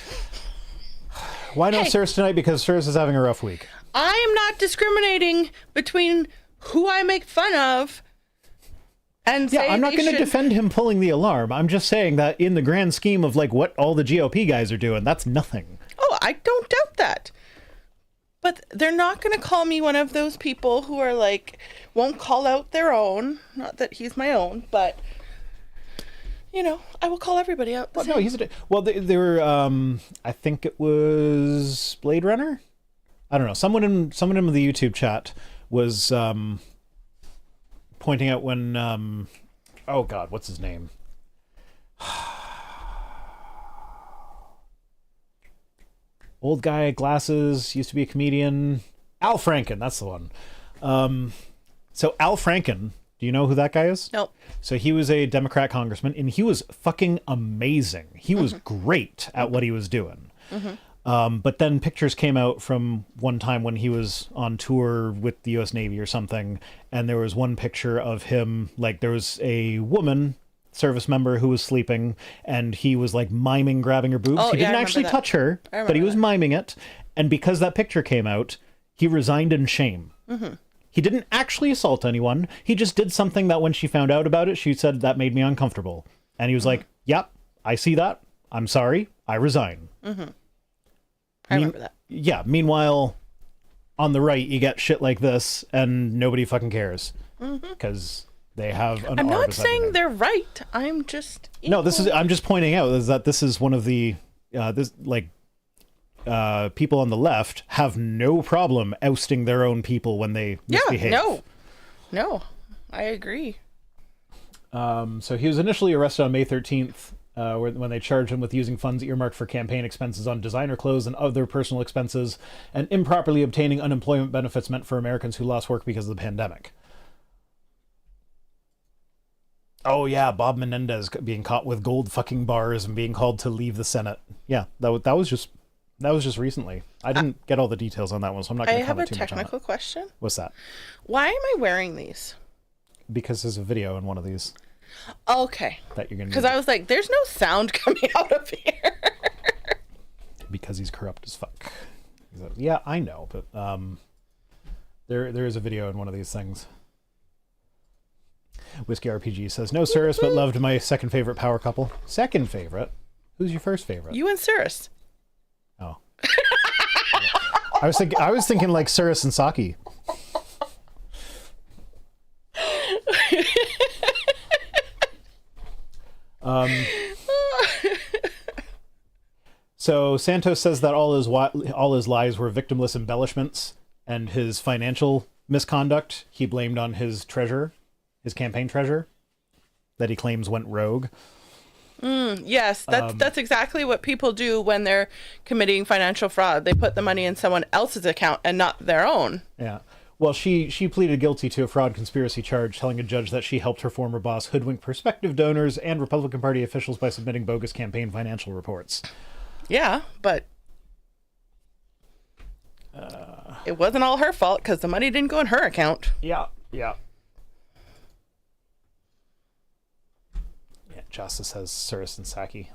Why no Cirrus tonight? Because Cirrus is having a rough week. I am not discriminating between who I make fun of and say I'm not going to defend him pulling the alarm. I'm just saying that in the grand scheme of like what all the GOP guys are doing, that's nothing. Oh, I don't doubt that. But they're not going to call me one of those people who are like, won't call out their own. Not that he's my own, but, you know, I will call everybody out. Well, no, they were, I think it was Blade Runner? I don't know. Someone in the YouTube chat was pointing out when, oh God, what's his name? Old guy, glasses, used to be a comedian. Al Franken, that's the one. So Al Franken, do you know who that guy is? Nope. So he was a Democrat congressman, and he was fucking amazing. He was great at what he was doing. But then pictures came out from one time when he was on tour with the U.S. Navy or something, and there was one picture of him, like there was a woman service member who was sleeping, and he was like miming grabbing her boobs. He didn't actually touch her, but he was miming it. And because that picture came out, he resigned in shame. He didn't actually assault anyone. He just did something that when she found out about it, she said, that made me uncomfortable. And he was like, yep, I see that. I'm sorry. I resign. I remember that. Yeah. Meanwhile, on the right, you get shit like this, and nobody fucking cares because they have an. I'm not saying they're right. I'm just no. I'm just pointing out is that this is one of the people on the left have no problem ousting their own people when they misbehave. No, I agree. So he was initially arrested on May 13th. When they charged him with using funds earmarked for campaign expenses on designer clothes and other personal expenses, and improperly obtaining unemployment benefits meant for Americans who lost work because of the pandemic. Oh yeah, Bob Menendez being caught with gold fucking bars and being called to leave the Senate. Yeah, that was just recently. I didn't get all the details on that one, so I'm not going to comment too much on it. I have a technical question. What's that? Why am I wearing these? Because there's a video in one of these. Okay. That you're gonna. Because I was like, "There's no sound coming out of here." Because he's corrupt as fuck. Yeah, I know, but there is a video in one of these things. Whiskey RPG says, "No Cirrus, but loved my second favorite power couple." Second favorite? Who's your first favorite? You and Cirrus. Oh. I was thinking like Cirrus and Saki. So Santos says that all his lies were victimless embellishments, and his financial misconduct he blamed on his treasurer, his campaign treasurer, that he claims went rogue. Yes, that's exactly what people do when they're committing financial fraud. They put the money in someone else's account and not their own. Yeah. Well, she pleaded guilty to a fraud conspiracy charge, telling a judge that she helped her former boss hoodwink prospective donors and Republican Party officials by submitting bogus campaign financial reports. Yeah, but it wasn't all her fault because the money didn't go in her account. Yeah. Justice says Suris and Saki.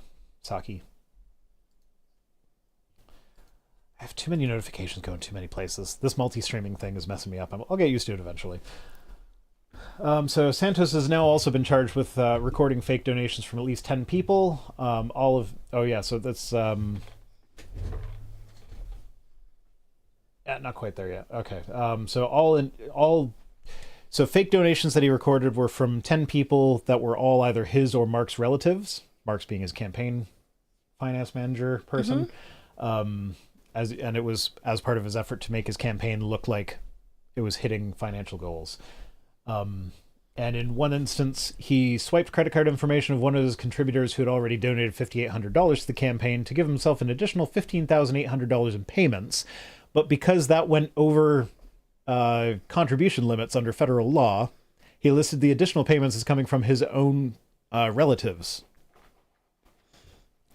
I have too many notifications going too many places. This multi-streaming thing is messing me up. I'll get used to it eventually. So Santos has now also been charged with recording fake donations from at least 10 people. So that's... not quite there yet. Okay. So fake donations that he recorded were from 10 people that were all either his or Mark's relatives. Mark's being his campaign finance manager person. And it was as part of his effort to make his campaign look like it was hitting financial goals. And in one instance, he swiped credit card information of one of his contributors who had already donated $5,800 to the campaign to give himself an additional $15,800 in payments. But because that went over contribution limits under federal law, he listed the additional payments as coming from his own relatives.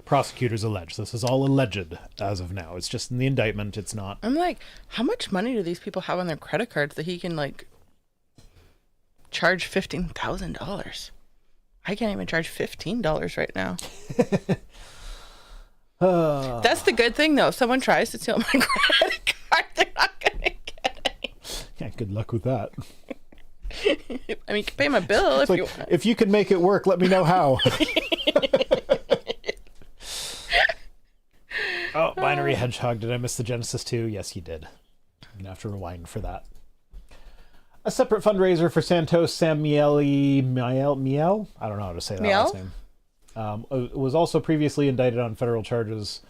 Prosecutors allege. This is all alleged as of now. It's just in the indictment. It's not. I'm like, how much money do these people have on their credit cards that he can like charge $15,000? I can't even charge $15 right now. That's the good thing, though. If someone tries to steal my credit card, they're not going to get any. Yeah, good luck with that. I mean, you can pay my bill if you want. If you can make it work, let me know how. Oh, Binary Hedgehog. Did I miss the Genesis 2? Yes, you did. I'm going to have to rewind for that. A separate fundraiser for Santos Sam Miel? I don't know how to say that last name. Was also previously indicted on federal charges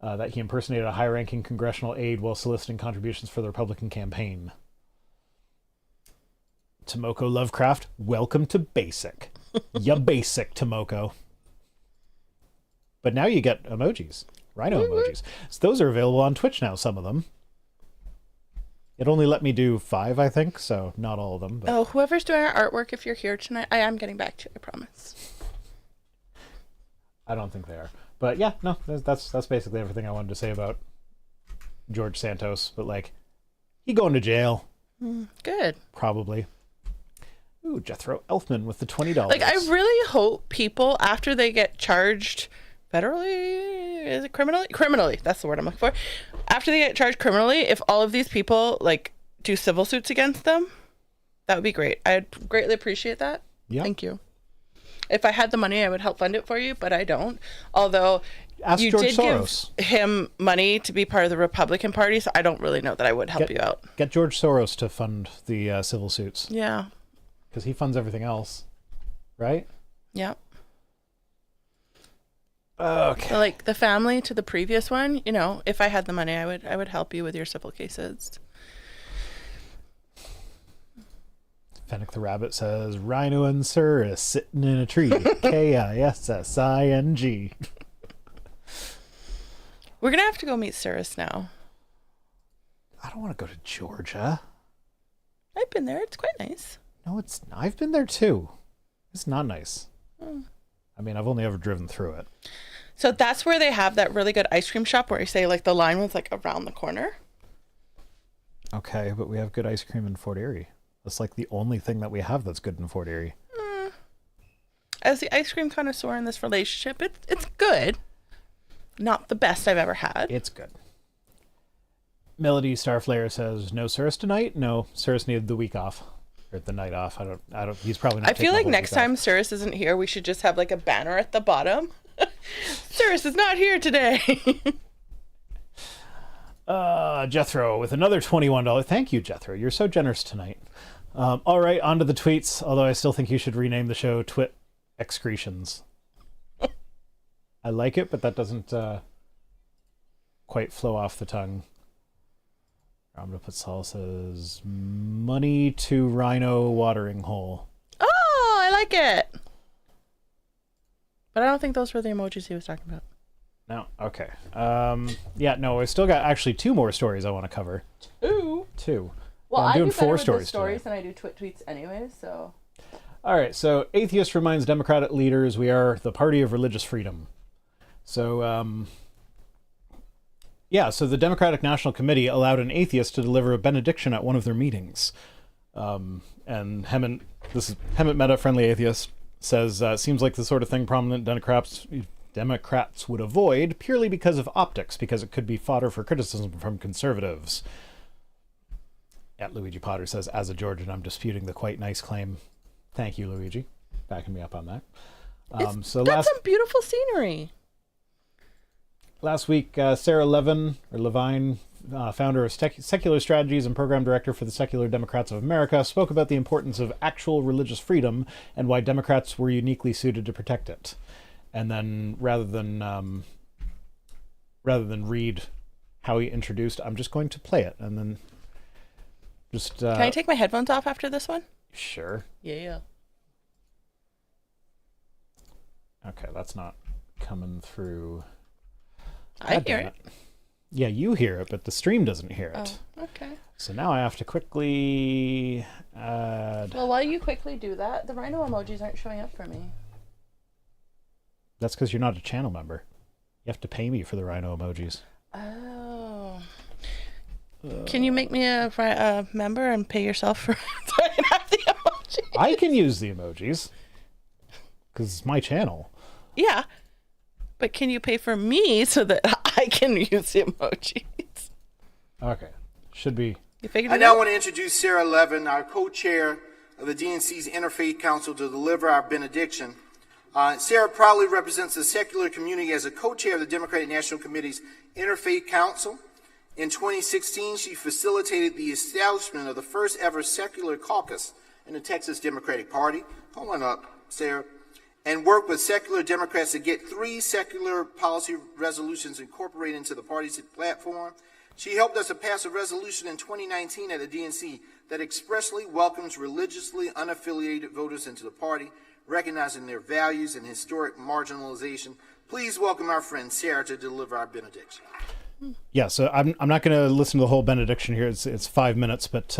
that he impersonated a high-ranking congressional aide while soliciting contributions for the Republican campaign. Tomoko Lovecraft, welcome to Basic. Ya basic, Tomoko. But now you get emojis. Rhino emojis. So those are available on Twitch now, some of them. It only let me do 5, I think, so not all of them. But... Oh, whoever's doing our artwork, if you're here tonight, I am getting back to you, I promise. I don't think they are. But yeah, no, that's basically everything I wanted to say about George Santos. But like, he going to jail. Good. Probably. Ooh, Jethro Elfman with the $20. Like, I really hope people, after they get charged federally, is it criminally? Criminally, that's the word I'm looking for. After they get charged criminally, if all of these people, like, do civil suits against them, that would be great. I'd greatly appreciate that. Yeah. Thank you. If I had the money, I would help fund it for you, but I don't. Although Ask you George did Soros. give him money to be part of the Republican Party, so I don't really know that I would help you out. Get George Soros to fund the civil suits. Yeah. Because he funds everything else, right? Yeah. Okay. So, like, the family to the previous one, you know, if I had the money, I would help you with your civil cases. Fennec the Rabbit says, Rhino and Sir is sitting in a tree. Kissing. We're going to have to go meet Cirrus now. I don't want to go to Georgia. I've been there. It's quite nice. No, it's not. I've been there too. It's not nice. I mean, I've only ever driven through it. So that's where they have that really good ice cream shop where you say, like, the line was, like, around the corner. Okay, but we have good ice cream in Fort Erie. That's, like, the only thing that we have that's good in Fort Erie. As the ice cream connoisseur in this relationship, it's good. Not the best I've ever had. It's good. Melody Starflare says, no Cirrus tonight? No, Cirrus needed the week off. Or the night off. I don't, he's probably not I feel like next time Cirrus isn't here, we should just have, like, a banner at the bottom. Cirrus is not here today. Jethro with another $21. Thank you, Jethro. You're so generous tonight. All right, on to the tweets, although I still think you should rename the show Twit Excretions. I like it, but that doesn't quite flow off the tongue. I'm going to put Salsa's money to Rhino watering hole. Oh, I like it. But I don't think those were the emojis he was talking about. No, okay. Yeah, no, I still got actually 2 more stories I want to cover. 2? 2. Well, I'm I doing do better 4 with the stories stories today. than I do Twit tweets anyway, so. All right, so Atheist reminds Democratic leaders we are the party of religious freedom. So, so the Democratic National Committee allowed an atheist to deliver a benediction at one of their meetings. And Hemant Mehta, friendly atheist, says, seems like the sort of thing prominent Democrats would avoid purely because of optics, because it could be fodder for criticism from conservatives. At Luigi Potter says, as a Georgian, I'm disputing the quite nice claim. Thank you, Luigi, backing me up on that. That's some beautiful scenery. Last week, Sarah Levine, founder of Secular Strategies and program director for the Secular Democrats of America, spoke about the importance of actual religious freedom and why Democrats were uniquely suited to protect it. And then, rather than read how he introduced, I'm just going to play it, and then just. Can I take my headphones off after this one? Sure. Yeah. Okay, that's not coming through. I hear it. Yeah, you hear it, but the stream doesn't hear it. Oh, okay. So now I have to quickly add. Well, while you quickly do that, the rhino emojis aren't showing up for me. That's because you're not a channel member. You have to pay me for the rhino emojis. Oh. Can you make me a member and pay yourself for so I can have the emojis? I can use the emojis because it's my channel. Yeah. But can you pay for me so that I can use the emojis? Okay. Should be. You figured I it now out? want to introduce Sarah Levin, our co-chair of the DNC's Interfaith Council, to deliver our benediction. Sarah proudly represents the secular community as a co-chair of the Democratic National Committee's Interfaith Council. In 2016, she facilitated the establishment of the first ever secular caucus in the Texas Democratic Party. Hold on up, Sarah. And worked with secular Democrats to get 3 secular policy resolutions incorporated into the party's platform. She helped us to pass a resolution in 2019 at the DNC that expressly welcomes religiously unaffiliated voters into the party, recognizing their values and historic marginalization. Please welcome our friend Sarah to deliver our benediction. Yeah, so I'm not going to listen to the whole benediction here. It's 5 minutes, but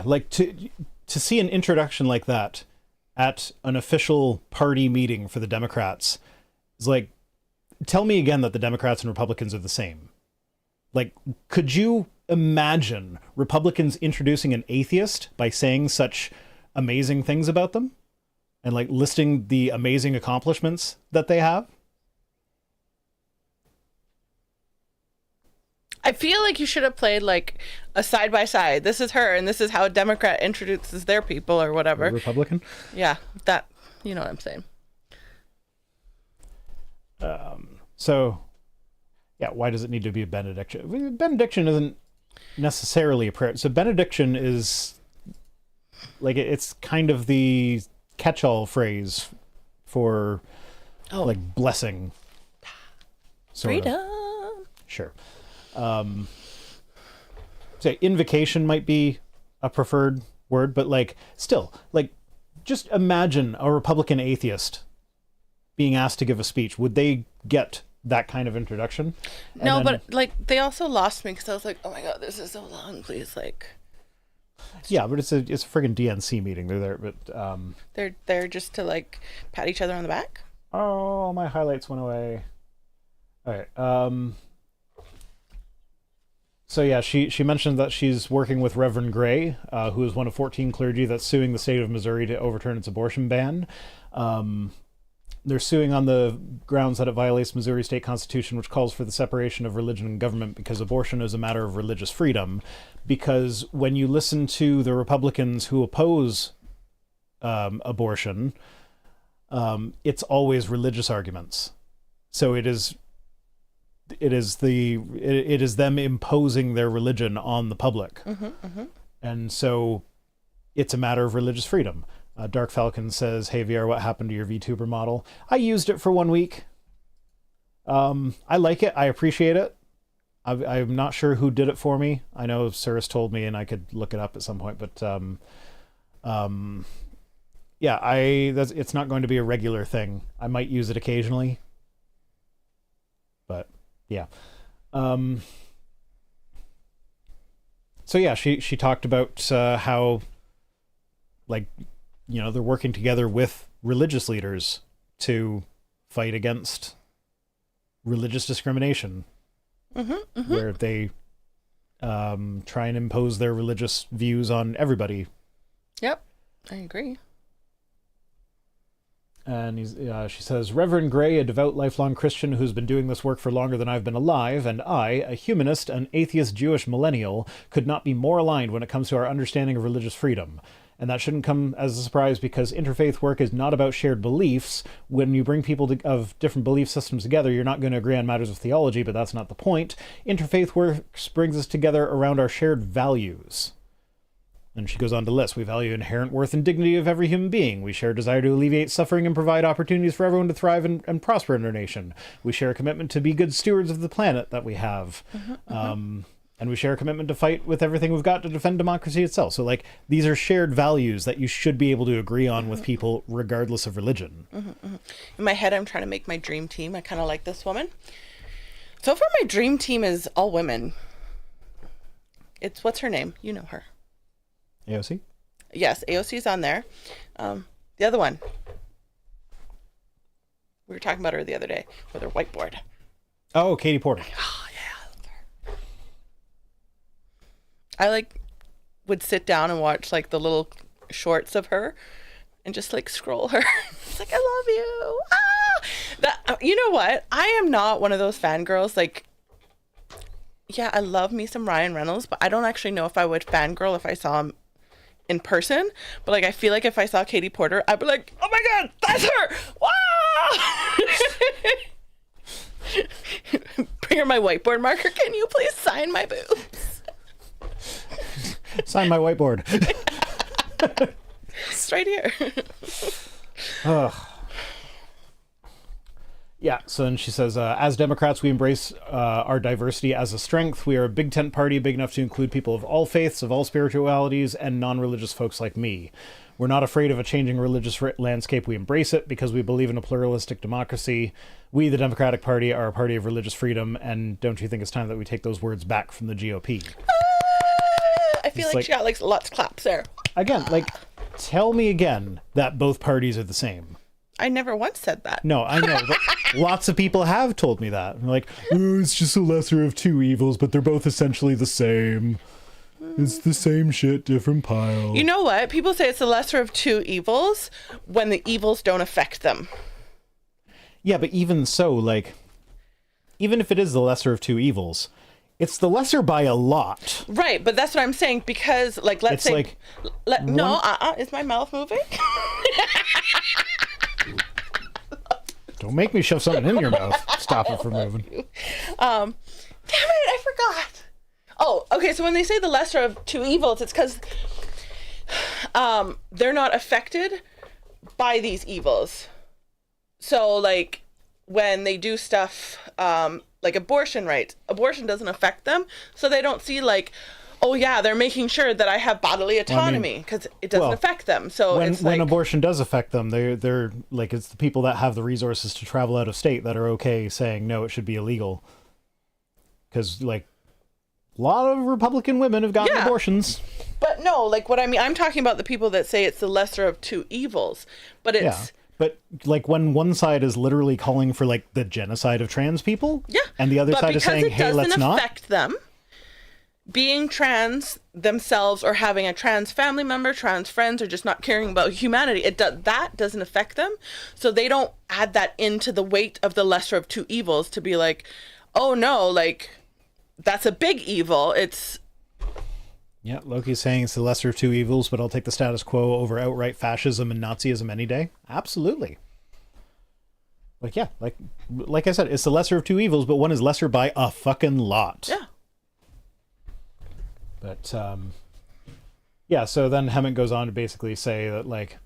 like to see an introduction like that at an official party meeting for the Democrats is like, tell me again that the Democrats and Republicans are the same. Like, could you imagine Republicans introducing an atheist by saying such amazing things about them and like listing the amazing accomplishments that they have? I feel like you should have played like a side by side. This is her, and this is how a Democrat introduces their people, or whatever. A Republican? Yeah, that, you know what I'm saying. So, yeah, why does it need to be a benediction? Benediction isn't necessarily a prayer. So benediction is like, it's kind of the catch-all phrase for like blessing. Freedom. Sure. Say invocation might be a preferred word, but like still, like just imagine a Republican atheist being asked to give a speech. Would they get that kind of introduction? No, but like they also lost me because I was like, oh my God, this is so long. Please, like. Yeah, but it's a friggin' DNC meeting. They're there, but they're there just to like pat each other on the back. Oh, my highlights went away. All right. So yeah, she mentioned that she's working with Reverend Gray, who is one of 14 clergy that's suing the state of Missouri to overturn its abortion ban. They're suing on the grounds that it violates Missouri state constitution, which calls for the separation of religion and government because abortion is a matter of religious freedom. Because when you listen to the Republicans who oppose abortion, it's always religious arguments. So it is them imposing their religion on the public. And so it's a matter of religious freedom. Dark Falcon says, hey VR, what happened to your VTuber model? I used it for 1 week. I like it. I appreciate it. I'm not sure who did it for me. I know Cirrus told me and I could look it up at some point, but it's not going to be a regular thing. I might use it occasionally, but yeah. So yeah, she talked about how, like, you know, they're working together with religious leaders to fight against religious discrimination, where they try and impose their religious views on everybody. Yep, I agree. And she says, Reverend Gray, a devout, lifelong Christian who's been doing this work for longer than I've been alive, and I, a humanist, an atheist Jewish millennial, could not be more aligned when it comes to our understanding of religious freedom. And that shouldn't come as a surprise, because interfaith work is not about shared beliefs. When you bring people of different belief systems together, you're not going to agree on matters of theology, but that's not the point. Interfaith work brings us together around our shared values. And she goes on to list, we value inherent worth and dignity of every human being. We share a desire to alleviate suffering and provide opportunities for everyone to thrive and prosper in our nation. We share a commitment to be good stewards of the planet that we have. And we share a commitment to fight with everything we've got to defend democracy itself. So, like, these are shared values that you should be able to agree on with people regardless of religion. In my head, I'm trying to make my dream team. I kind of like this woman. So far, my dream team is all women. It's, what's her name? You know her. AOC? Yes, AOC's on there. The other one. We were talking about her the other day with her whiteboard. Oh, Katie Porter. Oh, yeah, I love her. I, like, would sit down and watch, like, the little shorts of her and just, like, scroll her. It's like, I love you. You know what? I am not one of those fangirls, like, yeah, I love me some Ryan Reynolds, but I don't actually know if I would fangirl if I saw him in person. But, like, I feel like if I saw Katie Porter, I'd be like, oh my god, that's her. Wow. Bring her my whiteboard marker. Can you please sign my boobs? Sign my whiteboard. It's right here. Ugh. Yeah, so then she says, as Democrats, we embrace our diversity as a strength. We are a big tent party, big enough to include people of all faiths, of all spiritualities, and non-religious folks like me. We're not afraid of a changing religious landscape. We embrace it because we believe in a pluralistic democracy. We, the Democratic Party, are a party of religious freedom, and don't you think it's time that we take those words back from the GOP? I feel like she got, like, lots of claps there. Again, like, tell me again that both parties are the same. I never once said that. No, I know, but lots of people have told me that. Like, oh, it's just a lesser of two evils, but they're both essentially the same. It's the same shit, different pile. You know what? People say it's the lesser of two evils when the evils don't affect them. Yeah, but even so, like, even if it is the lesser of two evils, it's the lesser by a lot. Right, but that's what I'm saying, because, like, let's say... Like no, is my mouth moving? Don't make me shove something in your mouth. Stop it from moving. Damn it, I forgot. Oh, okay, so when they say the lesser of two evils, it's because they're not affected by these evils. So, like, when they do stuff like abortion rights, abortion doesn't affect them, so they don't see, like, oh yeah, they're making sure that I have bodily autonomy, because it doesn't affect them. So when abortion does affect them, they're like, it's the people that have the resources to travel out of state that are okay saying no, it should be illegal. Because, like, a lot of Republican women have gotten abortions. But no, like, what I mean, I'm talking about the people that say it's the lesser of two evils. But it's... Yeah. But, like, when one side is literally calling for, like, the genocide of trans people, and the other side is saying, hey, let's not. But because it doesn't affect them, being trans themselves or having a trans family member, trans friends, or just not caring about humanity, that doesn't affect them. So they don't add that into the weight of the lesser of two evils to be like, oh no, like, that's a big evil. It's... Yeah, Loki's saying it's the lesser of two evils, but I'll take the status quo over outright fascism and Nazism any day. Absolutely. Like, yeah, like I said, it's the lesser of two evils, but one is lesser by a fucking lot. Yeah. But, yeah, so then Hemant goes on to basically say that, like,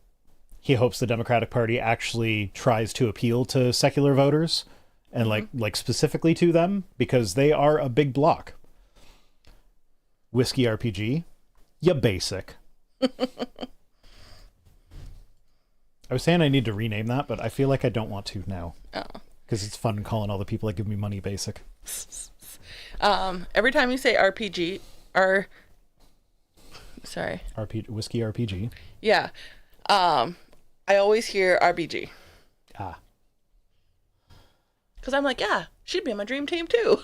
he hopes the Democratic Party actually tries to appeal to secular voters, and, like specifically to them, because they are a big block. Whiskey RPG, you basic. I was saying I need to rename that, but I feel like I don't want to now. Oh. Because it's fun calling all the people that give me money basic. Every time you say RPG, Sorry. Whiskey RPG. Yeah. I always hear RBG. Ah. Because I'm like, yeah, she'd be on my dream team too.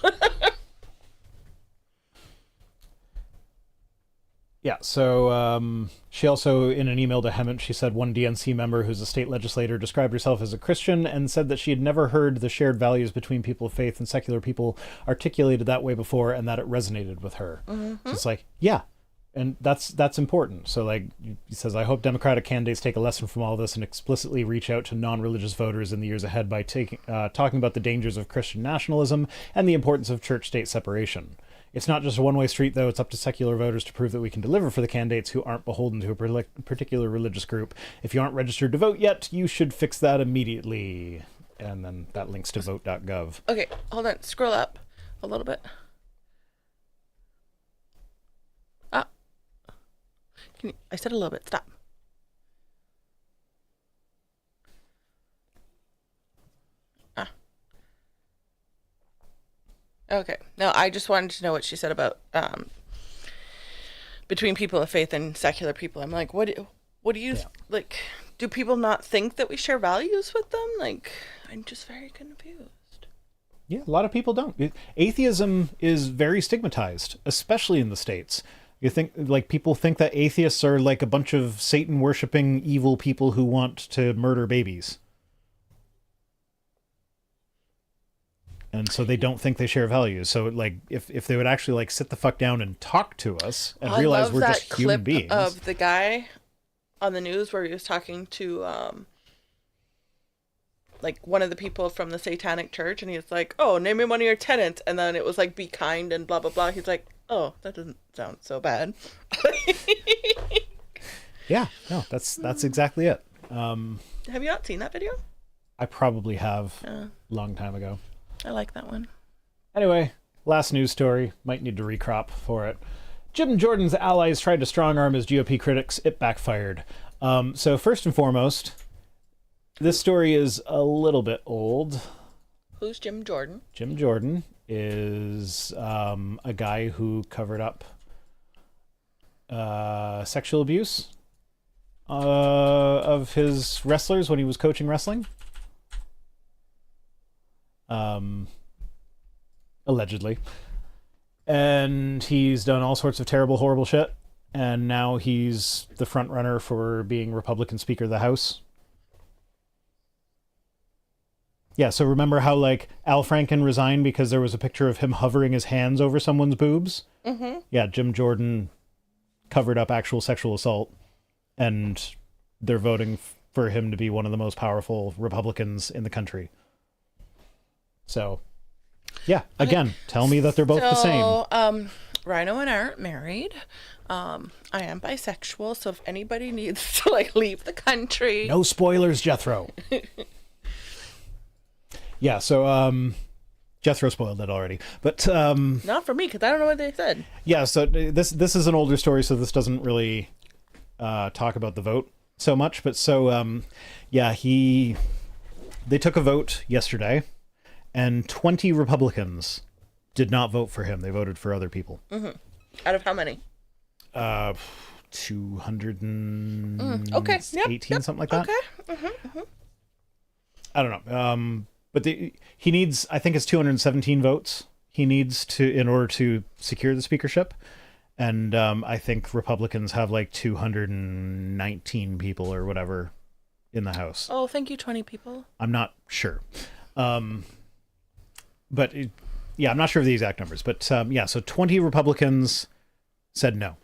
Yeah, so she also, in an email to Hemant, she said one DNC member who's a state legislator described herself as a Christian and said that she had never heard the shared values between people of faith and secular people articulated that way before, and that it resonated with her. So it's like, yeah, and that's important. So like he says, I hope Democratic candidates take a lesson from all this and explicitly reach out to non-religious voters in the years ahead by talking about the dangers of Christian nationalism and the importance of church-state separation. It's not just a one-way street, though. It's up to secular voters to prove that we can deliver for the candidates who aren't beholden to a particular religious group. If you aren't registered to vote yet, you should fix that immediately. And then that links to vote.gov. Okay, hold on. Scroll up a little bit. Ah. I said a little bit. Stop. Okay. No, I just wanted to know what she said about between people of faith and secular people. I'm like, what do you like? Do people not think that we share values with them? Like, I'm just very confused. Yeah, a lot of people don't. Atheism is very stigmatized, especially in the States. You think, like, people think that atheists are like a bunch of Satan-worshipping evil people who want to murder babies. And so they don't think they share values. So, like, if they would actually, like, sit the fuck down and talk to us and realize we're just human beings. I love that clip of the guy on the news where he was talking to, like, one of the people from the Satanic Church. And he's like, oh, name me one of your tenets. And then it was, like, be kind and blah, blah, blah. He's like, oh, that doesn't sound so bad. Yeah, no, that's exactly it. Have you not seen that video? I probably have a long time ago. I like that one. Anyway, last news story. Might need to recrop for it. Jim Jordan's allies tried to strong-arm his GOP critics. It backfired. So first and foremost, this story is a little bit old. Who's Jim Jordan? Jim Jordan is a guy who covered up sexual abuse of his wrestlers when he was coaching wrestling. Allegedly. And he's done all sorts of terrible, horrible shit. And now he's the front runner for being Republican Speaker of the House. Yeah, so remember how, like, Al Franken resigned because there was a picture of him hovering his hands over someone's boobs? Mm-hmm. Yeah, Jim Jordan covered up actual sexual assault. And they're voting for him to be one of the most powerful Republicans in the country. So, yeah, again, tell me that they're both the same. Rhino and I aren't married. I am bisexual, so if anybody needs to, like, leave the country. No spoilers, Jethro. Yeah, so, Jethro spoiled it already. But, not for me, because I don't know what they said. Yeah, so this is an older story, so this doesn't really talk about the vote so much. But so, yeah, they took a vote yesterday. And 20 Republicans did not vote for him. They voted for other people. Mm-hmm. Out of how many? 218, okay. something like that. Okay. Mm-hmm. Mm-hmm. I don't know. But he needs, I think it's 217 votes he needs in order to secure the speakership. And I think Republicans have like 219 people or whatever in the House. Oh, thank you, 20 people. I'm not sure. But yeah, I'm not sure of the exact numbers, but yeah, so 20 Republicans said no.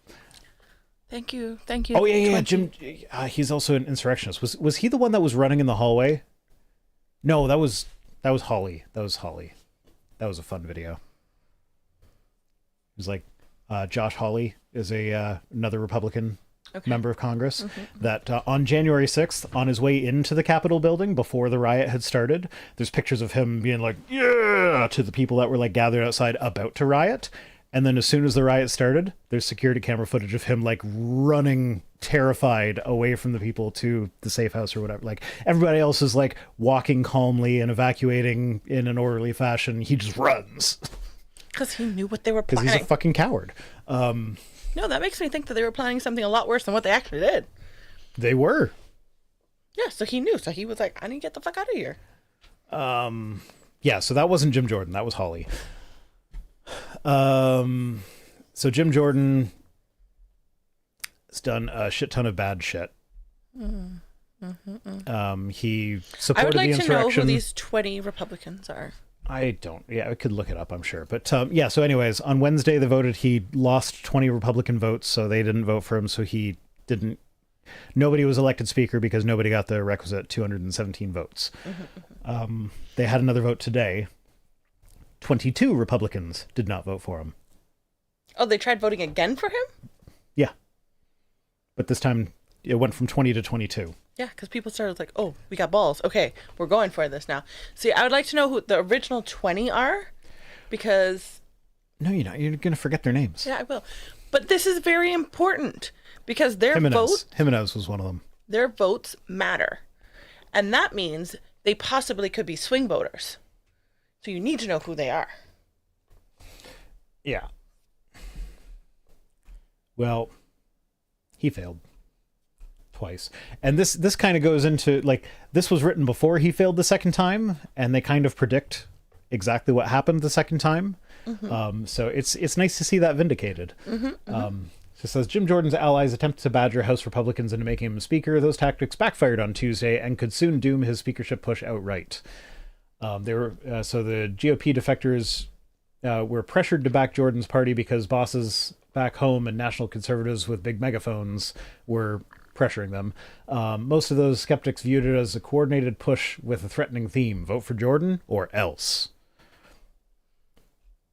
Thank you. Oh yeah, Jim. He's also an insurrectionist. Was he the one that was running in the hallway? No, that was Holly. That was a fun video. It was like Josh Hawley is another Republican member of Congress, that on January 6th, on his way into the Capitol building before the riot had started, there's pictures of him being like, yeah, to the people that were like gathered outside about to riot. And then as soon as the riot started, there's security camera footage of him like running terrified away from the people to the safe house or whatever. Like everybody else is like walking calmly and evacuating in an orderly fashion. He just runs. Because he knew what they were Because planning. he's a fucking coward. No, that makes me think that they were planning something a lot worse than what they actually did. They were. Yeah, so he knew. So he was like, I need to get the fuck out of here. Yeah, so that wasn't Jim Jordan. That was Holly. So Jim Jordan has done a shit ton of bad shit. He supported I would like the to know insurrection. who these 20 Republicans are. I don't. Yeah, I could look it up, I'm sure. But yeah, so anyways, on Wednesday they voted. He lost 20 Republican votes, so they didn't vote for him. So he didn't. Nobody was elected speaker because nobody got the requisite 217 votes. They had another vote today. 22 Republicans did not vote for him. Oh, they tried voting again for him? Yeah. But this time it went from 20 to 22. Yeah, because people started like, oh, we got balls. Okay, we're going for this now. See, I would like to know who the original 20 are, because... No, you're not. You're going to forget their names. Yeah, I will. But this is very important, because their Jimenez was one of them. Their votes matter. And that means they possibly could be swing voters. So you need to know who they are. Yeah. Well, he failed twice. And this kind of goes into, like, this was written before he failed the second time, and they kind of predict exactly what happened the second time. So it's nice to see that vindicated. It says, Jim Jordan's allies attempted to badger House Republicans into making him speaker. Those tactics backfired on Tuesday and could soon doom his speakership push outright. So the GOP defectors were pressured to back Jordan's party because bosses back home and national conservatives with big megaphones were pressuring them. Most of those skeptics viewed it as a coordinated push with a threatening theme: vote for Jordan or else.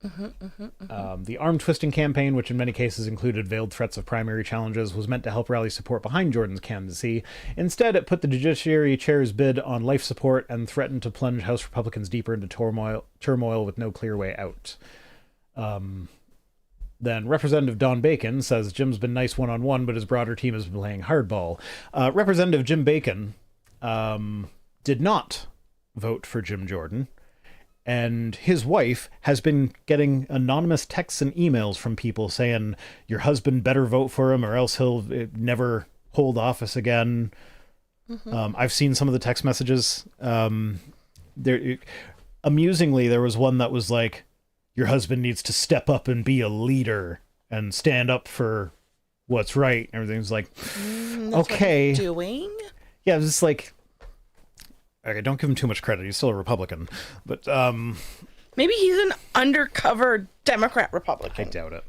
The arm-twisting campaign, which in many cases included veiled threats of primary challenges, was meant to help rally support behind Jordan's candidacy. Instead, it put the Judiciary Chair's bid on life support and threatened to plunge House Republicans deeper into turmoil with no clear way out. Then Representative Don Bacon says Jim's been nice one-on-one, but his broader team has been playing hardball. Representative Jim Bacon did not vote for Jim Jordan. And his wife has been getting anonymous texts and emails from people saying, your husband better vote for him or else he'll never hold office again. I've seen some of the text messages. Amusingly, there was one that was like, your husband needs to step up and be a leader and stand up for what's right. Everything's like, okay. What he's doing? Yeah, it's just like... Okay, don't give him too much credit. He's still a Republican, but maybe he's an undercover Democrat Republican. I doubt it.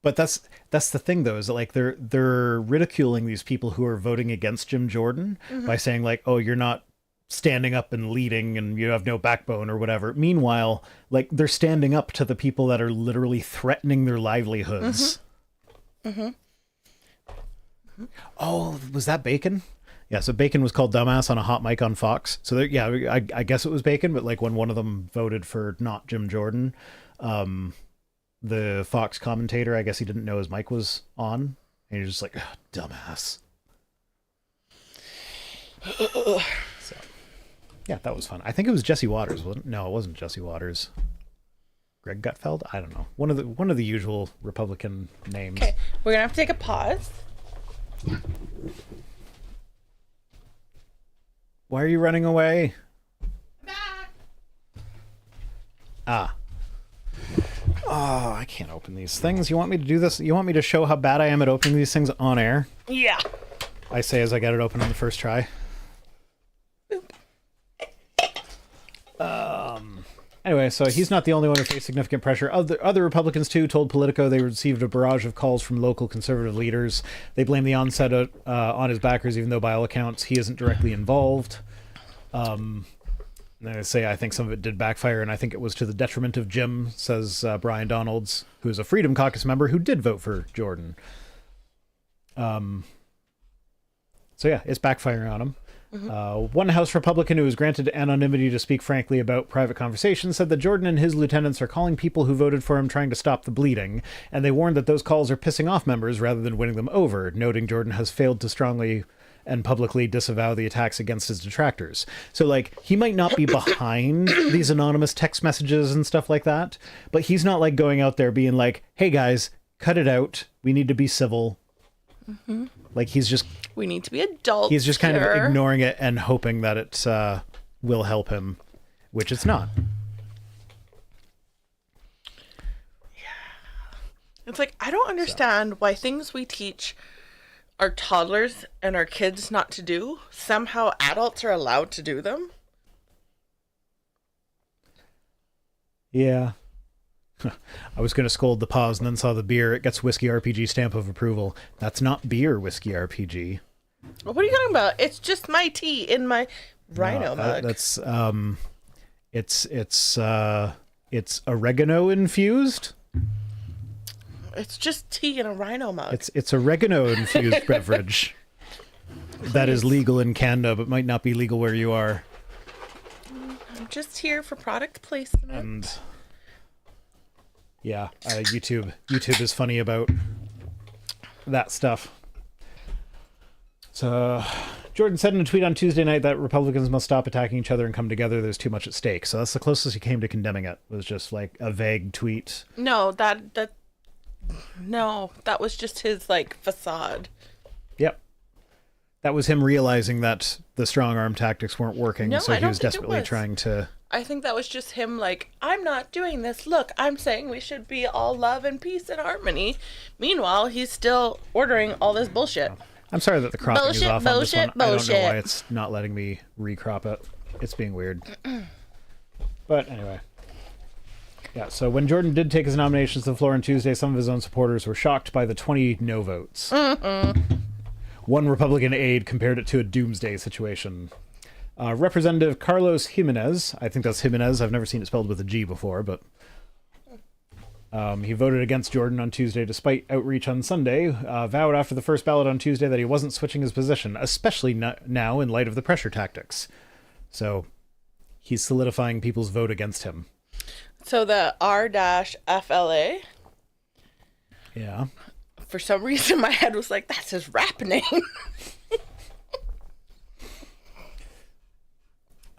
But that's the thing, though, is that, like, they're ridiculing these people who are voting against Jim Jordan by saying, like, oh, you're not standing up and leading and you have no backbone or whatever. Meanwhile, like, they're standing up to the people that are literally threatening their livelihoods. Oh, was that Bacon? Yeah, so Bacon was called dumbass on a hot mic on Fox. So, I guess it was Bacon, but, like, when one of them voted for not Jim Jordan, the Fox commentator, I guess he didn't know his mic was on. And you're just like, oh, dumbass. So, yeah, that was fun. I think it was Jesse Waters, wasn't it? No, it wasn't Jesse Waters. Greg Gutfeld? I don't know. One of the usual Republican names. Okay, we're going to have to take a pause. Why are you running away? Back. Oh, I can't open these things. You want me to do this? You want me to show how bad I am at opening these things on air? Yeah. I say as I get it open on the first try. Anyway, so he's not the only one who faced significant pressure. Other Republicans, too, told Politico they received a barrage of calls from local conservative leaders. They blame the onset on his backers, even though by all accounts he isn't directly involved. They say, I think some of it did backfire, and I think it was to the detriment of Jim, says Brian Donalds, who is a Freedom Caucus member who did vote for Jordan. So yeah, it's backfiring on him. One House Republican who was granted anonymity to speak frankly about private conversations said that Jordan and his lieutenants are calling people who voted for him trying to stop the bleeding, and they warned that those calls are pissing off members rather than winning them over, noting Jordan has failed to strongly and publicly disavow the attacks against his detractors. So, like, he might not be behind these anonymous text messages and stuff like that, but he's not, like, going out there being like, hey, guys, cut it out. We need to be civil. Mm-hmm. Like, he's just... We need to be adults. He's just kind here. of ignoring it and hoping that it will help him, which it's not. It's like, I don't understand why things we teach our toddlers and our kids not to do, somehow adults are allowed to do them. Yeah. I was going to scold the pause and then saw the beer. It gets Whiskey RPG stamp of approval. That's not beer, Whiskey RPG. What are you talking about? It's just my tea in my rhino mug. That's it's oregano infused. It's just tea in a rhino mug. It's oregano infused beverage that is legal in Canada but might not be legal where you are. I'm just here for product placement. And yeah, YouTube is funny about that stuff. So Jordan said in a tweet on Tuesday night that Republicans must stop attacking each other and come together. There's too much at stake. So that's the closest he came to condemning it. Was just like a vague tweet. No, that was just his like facade. Yep. That was him realizing that the strong arm tactics weren't working, No, so I he don't was think it desperately was. trying to... I think that was just him like, I'm not doing this. Look, I'm saying we should be all love and peace and harmony. Meanwhile, he's still ordering all this bullshit. I'm sorry that the cropping is off on this one. I don't know Bullshit. why it's not letting me recrop it. It's being weird. But anyway. Yeah, so when Jordan did take his nominations to the floor on Tuesday, some of his own supporters were shocked by the 20 no votes. One Republican aide compared it to a doomsday situation. Representative Carlos Jimenez, I think that's Jimenez, I've never seen it spelled with a G before, but he voted against Jordan on Tuesday despite outreach on Sunday, vowed after the first ballot on Tuesday that he wasn't switching his position, especially now in light of the pressure tactics. So he's solidifying people's vote against him. So the R-FLA, Yeah. for some reason my head was like, that's his rap name.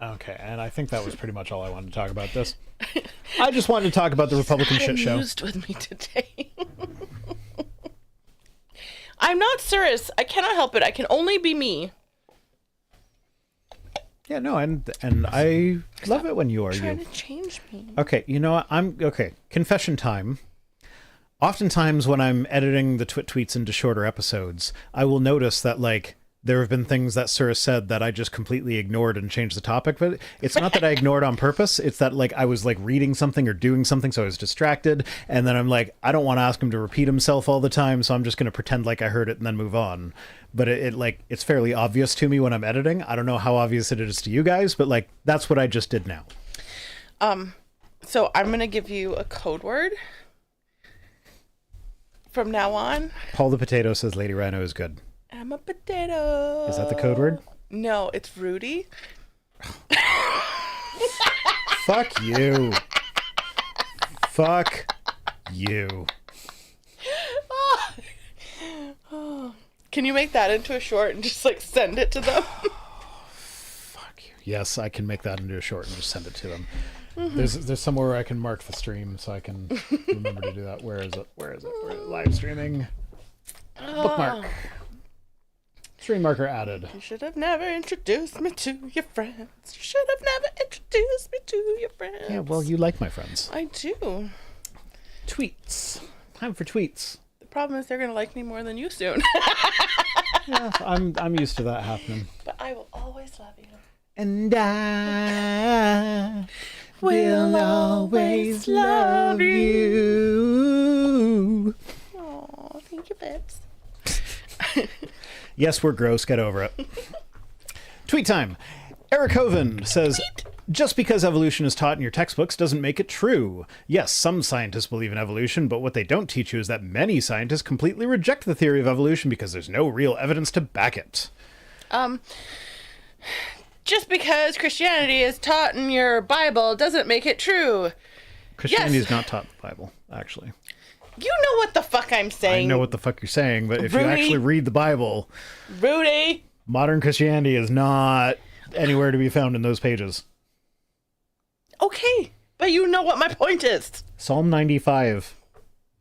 Okay, and I think that was pretty much all I wanted to talk about this. I just wanted to talk about the Republican shit show. Amused with me today. I'm not serious. I cannot help it. I can only be me. Yeah, no, and I love it when you are Trying you. to change me. Okay, you know what? Okay. Confession time. Oftentimes when I'm editing the Twit tweets into shorter episodes, I will notice that, like, there have been things that Sir said that I just completely ignored and changed the topic. But it's not that I ignored on purpose. It's that, like, I was, like, reading something or doing something, so I was distracted. And then I'm like, I don't want to ask him to repeat himself all the time, so I'm just going to pretend like I heard it and then move on. But it's fairly obvious to me when I'm editing. I don't know how obvious it is to you guys, but, like, that's what I just did now. So I'm going to give you a code word from now on. Paul the Potato says Lady Rhino is good. I'm a potato. Is that the code word? No, it's Rudy. Fuck you. Fuck you. Can you make that into a short and just like send it to them? Fuck you. Yes, I can make that into a short and just send it to them. Mm-hmm. There's somewhere where I can mark the stream so I can remember to do that. Where is it? Live streaming. Bookmark. Stream marker added. You should have never introduced me to your friends. You should have never introduced me to your friends. Yeah, well, you like my friends. I do. Tweets. Time for tweets. The problem is they're going to like me more than you soon. Yeah, I'm used to that happening. But I will always love you. And I will always love you. Oh, thank you, babes. Yes, we're gross. Get over it. Tweet time. Eric Hoven says, just because evolution is taught in your textbooks doesn't make it true. Yes, some scientists believe in evolution, but what they don't teach you is that many scientists completely reject the theory of evolution because there's no real evidence to back it. Just because Christianity is taught in your Bible doesn't make it true. Christianity is not taught in the Bible, actually. You know what the fuck I'm saying. I know what the fuck you're saying, but if you Rudy. actually read the Bible... Rudy! Modern Christianity is not anywhere to be found in those pages. Okay, but you know what my point is. Psalm 95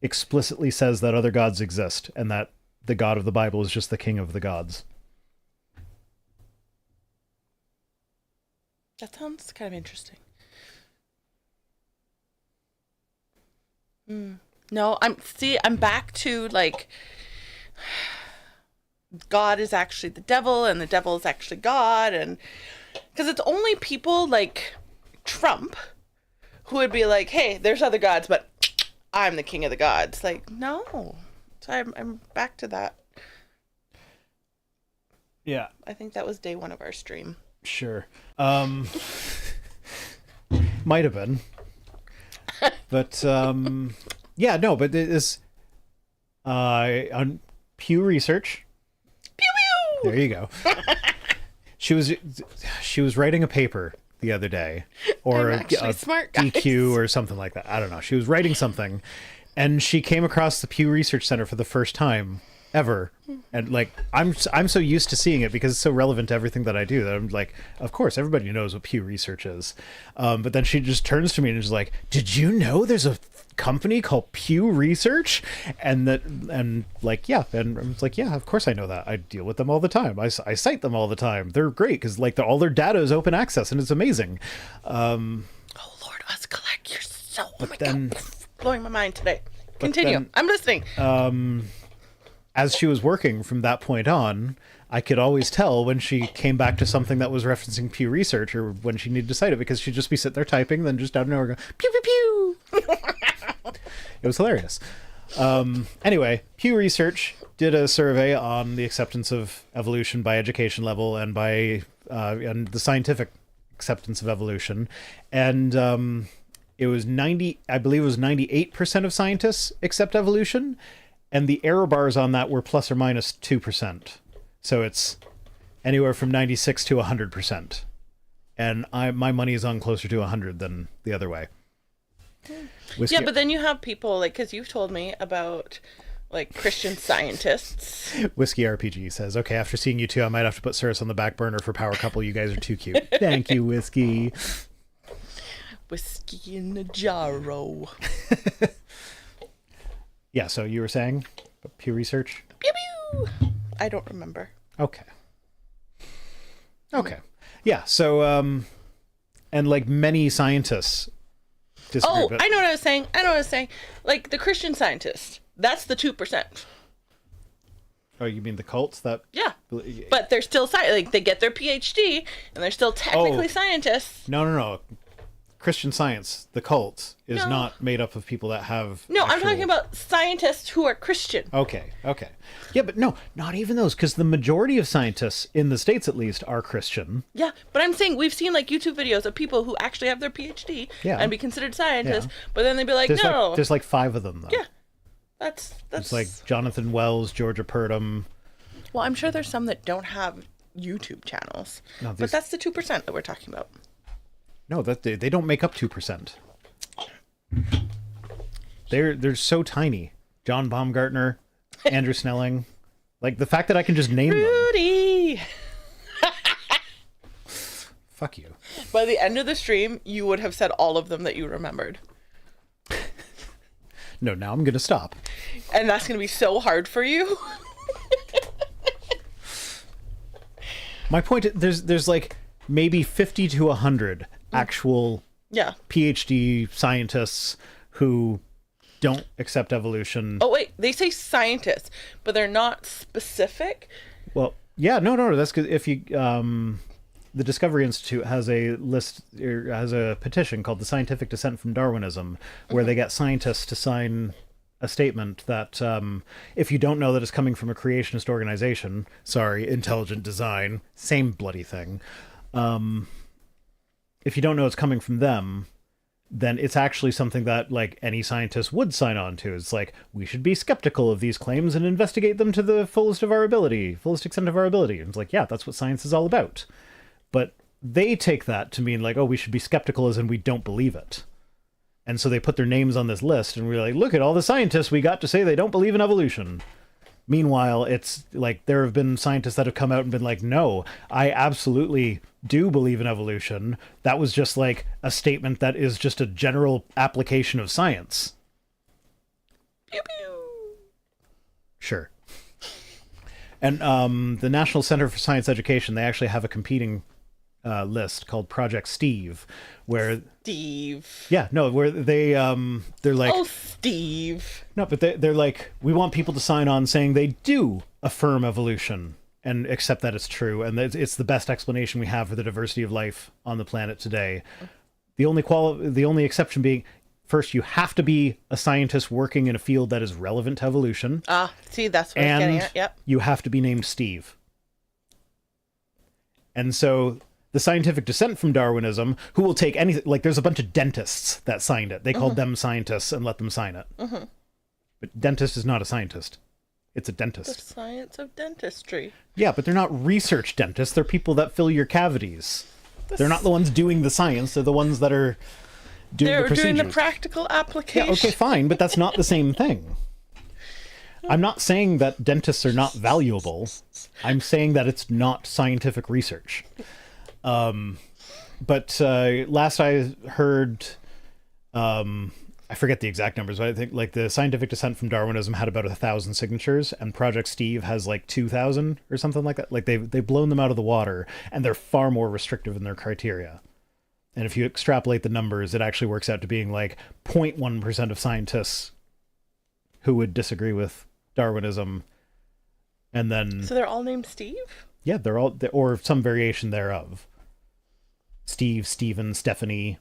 explicitly says that other gods exist and that the God of the Bible is just the king of the gods. That sounds kind of interesting. No, I'm back to like God is actually the devil and the devil is actually God, and because it's only people like Trump who would be like, hey, there's other gods, but I'm the king of the gods. Like, no. So I'm back to that. Yeah. I think that was day one of our stream. Sure. Might have been. But, yeah, no, but it is, on Pew Research. Pew pew! There you go. She was writing a paper the other day, or I'm actually smart, guys. DQ or something like that. I don't know. She was writing something, and she came across the Pew Research Center for the first time ever. And like, I'm so used to seeing it because it's so relevant to everything that I do that I'm like, of course, everybody knows what Pew Research is. But then she just turns to me and is like, did you know there's a company called Pew Research? And like, yeah. And I was like, yeah, of course I know that. I deal with them all the time. I cite them all the time. They're great because like all their data is open access and it's amazing. Oh Lord, Uskalek, you're so then, God, blowing my mind today. Continue. I'm listening. As she was working from that point on, I could always tell when she came back to something that was referencing Pew Research or when she needed to cite it because she'd just be sitting there typing, then just out of nowhere go, pew, pew, pew. It was hilarious. Anyway, Pew Research did a survey on the acceptance of evolution by education level and by and the scientific acceptance of evolution. And it was 98% of scientists accept evolution. And the error bars on that were plus or minus 2%. So it's anywhere from 96 to 100%. And my money is on closer to 100 than the other way. Whiskey. Yeah, but then you have people, like, because you've told me about, like, Christian scientists. Whiskey RPG says, okay, after seeing you two, I might have to put Cirrus on the back burner for Power Couple. You guys are too cute. Thank you, Whiskey. Whiskey in a jarro. Yeah, so you were saying Pew Research? Pew pew! I don't remember. Okay. Yeah, so, and like many scientists disagree. Oh, I know what I was saying. Like, the Christian scientists, that's the 2%. Oh, you mean the cults that... Yeah. But they're still, like, they get their PhD, and they're still technically scientists. No. Christian Science, the cult, is not made up of people that have... No, I'm talking about scientists who are Christian. Okay. Yeah, but no, not even those, because the majority of scientists, in the States at least, are Christian. Yeah, but I'm saying we've seen, like, YouTube videos of people who actually have their PhD and be considered scientists, but then they'd be like, no. There's like 5 of them, though. Yeah. That's... It's like Jonathan Wells, Georgia Purdom. Well, I'm sure there's some that don't have YouTube channels. No, but that's the 2% that we're talking about. No, that they don't make up 2%. They're so tiny. John Baumgartner, Andrew Snelling. Like, the fact that I can just name Rudy! them. Fuck you. By the end of the stream, you would have said all of them that you remembered. No, now I'm going to stop. And that's going to be so hard for you. My point is, there's like maybe 50 to 100 actual PhD scientists who don't accept evolution. Oh, wait. They say scientists, but they're not specific. Well, yeah, no. That's because if you... the Discovery Institute has a list, or has a petition called the Scientific Dissent from Darwinism, where they get scientists to sign a statement that if you don't know that it's coming from a creationist organization, sorry, intelligent design, same bloody thing, if you don't know it's coming from them, then it's actually something that like any scientist would sign on to. It's like, we should be skeptical of these claims and investigate them to the fullest extent of our ability. And it's like, yeah, that's what science is all about. But they take that to mean like, oh, we should be skeptical as in we don't believe it. And so they put their names on this list and we're like, look at all the scientists we got to say they don't believe in evolution. Meanwhile, it's like there have been scientists that have come out and been like, no, I absolutely do believe in evolution. That was just like a statement that is just a general application of science. Pew pew. Sure. And the National Center for Science Education, they actually have a competing list called Project Steve, where Steve. yeah, no, where they're like, Oh, Steve. no, but they're like, we want people to sign on saying they do affirm evolution and accept that it's true, and that it's the best explanation we have for the diversity of life on the planet today. The only exception being, first, you have to be a scientist working in a field that is relevant to evolution, See, that's what I was getting and at. Yep. you have to be named Steve. And so the scientific dissent from Darwinism, who will take anything, like there's a bunch of dentists that signed it. They called them scientists and let them sign it. But dentist is not a scientist. It's a The dentist. science of dentistry. Yeah, but they're not research dentists. They're people that fill your cavities. They're not the ones doing the science. They're the ones that are doing the They're procedures. doing the practical application. Yeah, okay, fine, but that's not the same thing. I'm not saying that dentists are not valuable. I'm saying that it's not scientific research. But last I heard, I forget the exact numbers, but I think like the scientific dissent from Darwinism had about 1,000 signatures, and Project Steve has like 2,000 or something like that. Like they've blown them out of the water, and they're far more restrictive in their criteria. And if you extrapolate the numbers, it actually works out to being like 0.1% of scientists who would disagree with Darwinism. And then, So they're all named Steve? yeah, they're all, or some variation thereof. Steve, Stephen, Stephanie.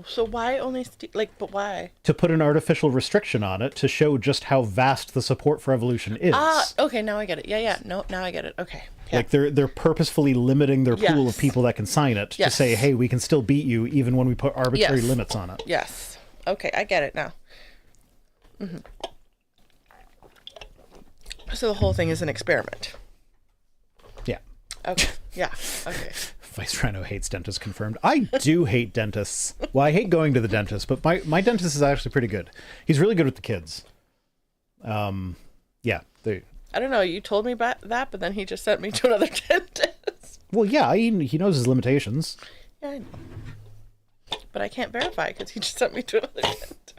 So why only Steve? Like, but why? To put an artificial restriction on it to show just how vast the support for evolution is. Okay, now I get it. Yeah. No, now I get it. Okay. Yeah. Like they're purposefully limiting their pool of Yes. people that can sign it to Yes. say, hey, we can still beat you even when we put arbitrary Yes. limits on it. Yes. Okay, I get it now. So the whole thing is an experiment. Yeah. Okay. Yeah. Okay. Vice Rhino hates dentists confirmed. I do hate dentists. Well, I hate going to the dentist, but my dentist is actually pretty good. He's really good with the kids. Yeah. I don't know. You told me about that, but then he just sent me to another dentist. Well, yeah, he knows his limitations. Yeah, I know. But I can't verify because he just sent me to another dentist.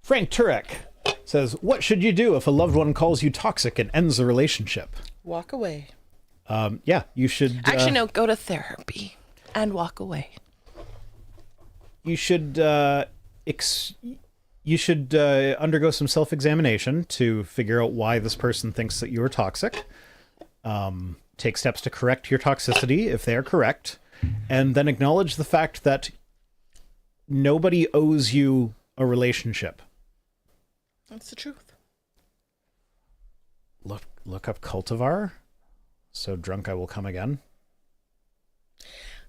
Frank Turek says, what should you do if a loved one calls you toxic and ends the relationship? Walk away. Yeah, you should... Actually, no. Go to therapy and walk away. You should undergo some self-examination to figure out why this person thinks that you're toxic. Take steps to correct your toxicity if they are correct, and then acknowledge the fact that nobody owes you a relationship. That's the truth. Look up cultivar. So drunk I will come again.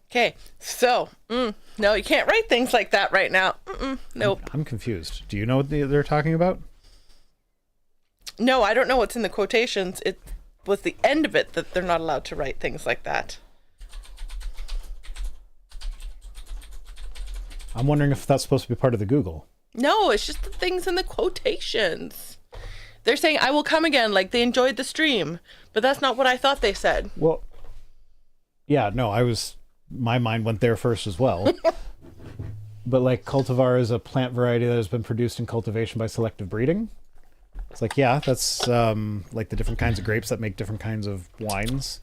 Okay, so, no, you can't write things like that right now. Nope. I'm confused. Do you know what they're talking about? No, I don't know what's in the quotations. It was the end of it that they're not allowed to write things like that. I'm wondering if that's supposed to be part of the Google. No, it's just the things in the quotations. They're saying, I will come again, like they enjoyed the stream. But that's not what I thought they said. Well, yeah, no, my mind went there first as well. But like cultivar is a plant variety that has been produced in cultivation by selective breeding. It's like, yeah, that's like the different kinds of grapes that make different kinds of wines.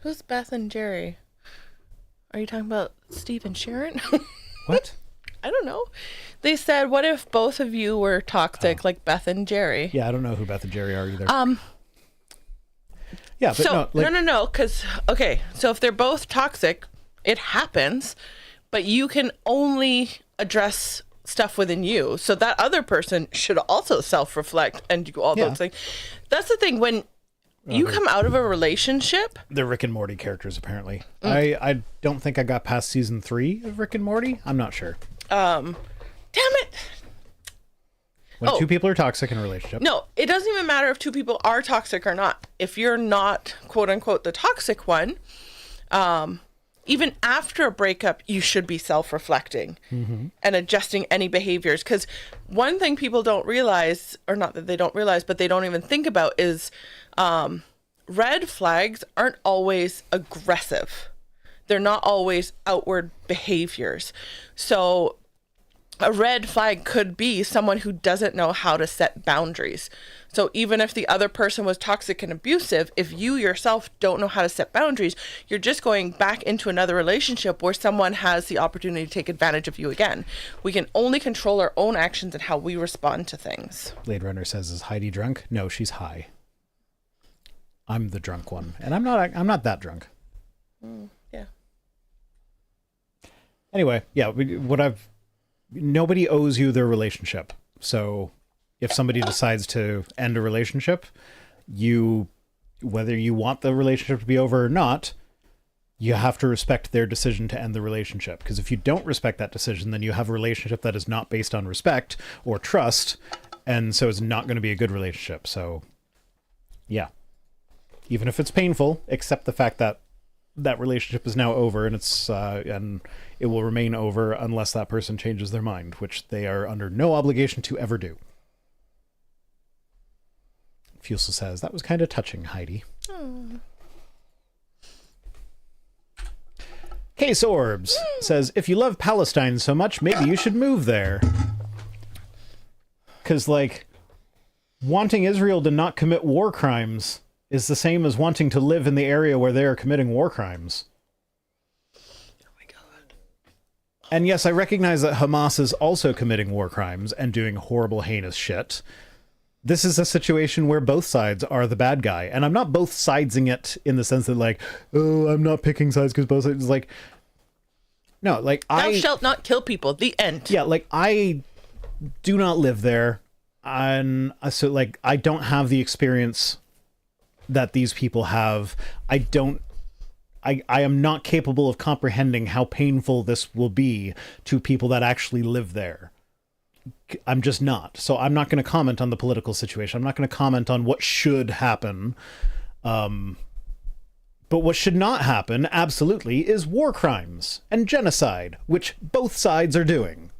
Who's Beth and Jerry? Are you talking about Steve and Sharon? What? I don't know. They said, what if both of you were toxic like Beth and Jerry? Yeah, I don't know who Beth and Jerry are either. Yeah, but So, no, like, no, because, okay, so if they're both toxic, it happens, but you can only address stuff within you. So that other person should also self-reflect and do all Yeah. those things. That's the thing. When you come out of a relationship, they're Rick and Morty characters, apparently. I don't think I got past season 3 of Rick and Morty. I'm not sure. damn it. When two people are toxic in a relationship. No, it doesn't even matter if two people are toxic or not. If you're not, quote unquote, the toxic one, even after a breakup, you should be self-reflecting and adjusting any behaviors. Because one thing people don't realize, or not that they don't realize, but they don't even think about is red flags aren't always aggressive. They're not always outward behaviors. So a red flag could be someone who doesn't know how to set boundaries. So even if the other person was toxic and abusive, if you yourself don't know how to set boundaries, you're just going back into another relationship where someone has the opportunity to take advantage of you again. We can only control our own actions and how we respond to things. Blade Runner says, is Heidi drunk? No, she's high. I'm the drunk one. And I'm not that drunk. Yeah. Anyway, yeah, nobody owes you their relationship. So if somebody decides to end a relationship, whether you want the relationship to be over or not, you have to respect their decision to end the relationship. Because if you don't respect that decision, then you have a relationship that is not based on respect or trust, and so it's not going to be a good relationship. So, yeah. Even if it's painful, accept the fact that that relationship is now over, and and it will remain over unless that person changes their mind, which they are under no obligation to ever do. Fusel says, that was kind of touching, Heidi. Case Orbs says, if you love Palestine so much, maybe you should move there. Because, wanting Israel to not commit war crimes is the same as wanting to live in the area where they are committing war crimes. Oh my God. And yes, I recognize that Hamas is also committing war crimes and doing horrible, heinous shit. This is a situation where both sides are the bad guy. And I'm not both sidesing it in the sense that, oh, I'm not picking sides because both sides, no, Thou shalt not kill people. The end. Yeah, I do not live there. And so, I don't have the experience that these people have. I am not capable of comprehending how painful this will be to people that actually live there. I'm just not. So I'm not going to comment on the political situation. I'm not going to comment on what should happen. But what should not happen, absolutely, is war crimes and genocide, which both sides are doing.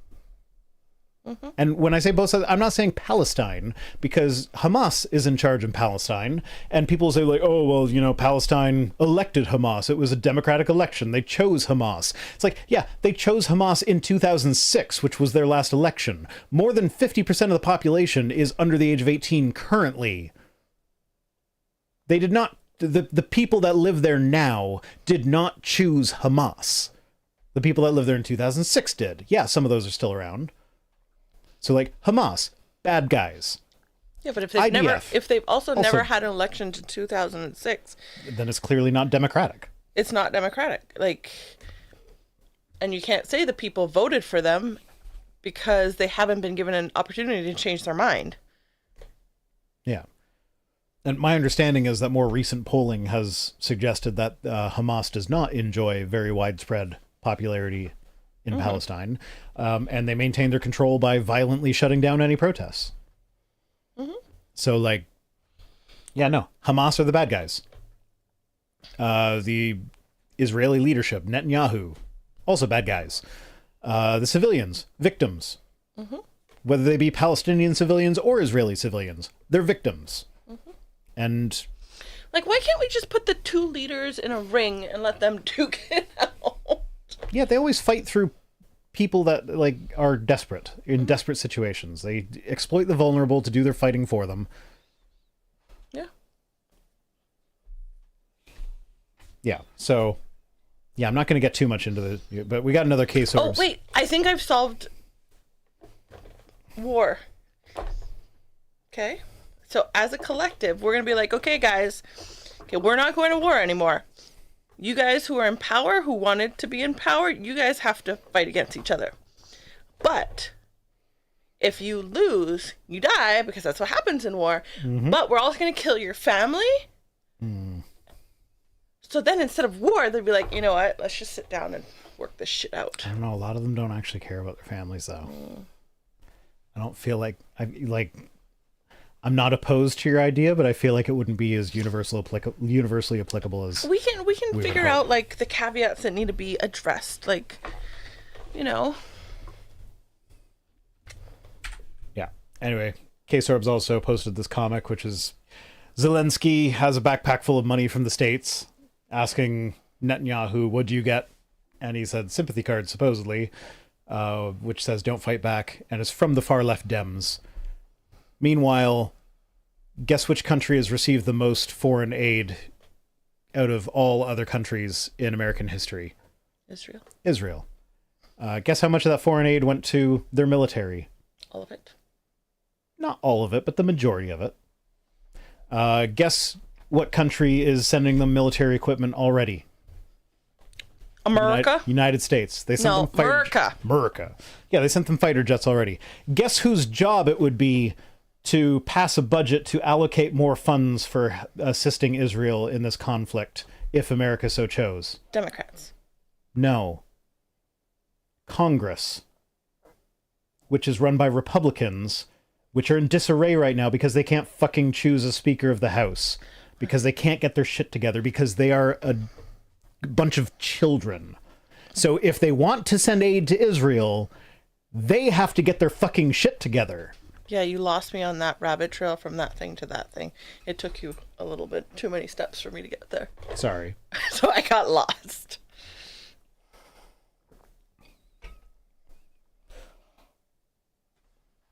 And when I say both sides, I'm not saying Palestine, because Hamas is in charge in Palestine, and people say, oh, well, Palestine elected Hamas. It was a democratic election. They chose Hamas. It's yeah, they chose Hamas in 2006, which was their last election. More than 50% of the population is under the age of 18 currently. They did not, the people that live there now did not choose Hamas. The people that lived there in 2006 did. Yeah, some of those are still around. So Hamas, bad guys. Yeah, but if they've also never had an election to 2006, then it's clearly not democratic. It's not democratic. And you can't say the people voted for them because they haven't been given an opportunity to change their mind. Yeah. And my understanding is that more recent polling has suggested that Hamas does not enjoy very widespread popularity in Palestine, and they maintain their control by violently shutting down any protests. So, Hamas are the bad guys. The Israeli leadership, Netanyahu, also bad guys. The civilians, victims. Whether they be Palestinian civilians or Israeli civilians, they're victims. And why can't we just put the two leaders in a ring and let them duke it out? Yeah, they always fight through people that are desperate, in desperate situations. They exploit the vulnerable to do their fighting for them. Yeah. So, I'm not going to get too much into but we got another case. Oh, wait. I think I've solved war. Okay. So as a collective, we're going to be okay, guys, we're not going to war anymore. You guys who are in power, who wanted to be in power, you guys have to fight against each other. But if you lose, you die, because that's what happens in war. But we're also going to kill your family. So then instead of war, they'd be you know what? Let's just sit down and work this shit out. I don't know. A lot of them don't actually care about their families, though. I don't feel I'm not opposed to your idea, but I feel like it wouldn't be as universally applicable as We can would figure hope. out like the caveats that need to be addressed, like, you know. Yeah. Anyway, K-Sorbs also posted this comic, which is Zelensky has a backpack full of money from the States, asking Netanyahu, "What'd you get?" And he said, "Sympathy card, supposedly," which says, "Don't fight back," and it's from the far left Dems. Meanwhile, guess which country has received the most foreign aid out of all other countries in American history? Israel. Israel. Guess how much of that foreign aid went to their military? All of it. Not all of it, but the majority of it. Guess what country is sending them military equipment already? America? United States. They sent them fighter America. Yeah, they sent them fighter jets already. Guess whose job it would be to pass a budget to allocate more funds for assisting Israel in this conflict if America so chose? Democrats. No. Congress, which is run by Republicans, which are in disarray right now because they can't fucking choose a Speaker of the House, because they can't get their shit together, because they are a bunch of children. So if they want to send aid to Israel, they have to get their fucking shit together. Yeah, you lost me on that rabbit trail from that thing to that thing. It took you a little bit too many steps for me to get there. Sorry. So I got lost.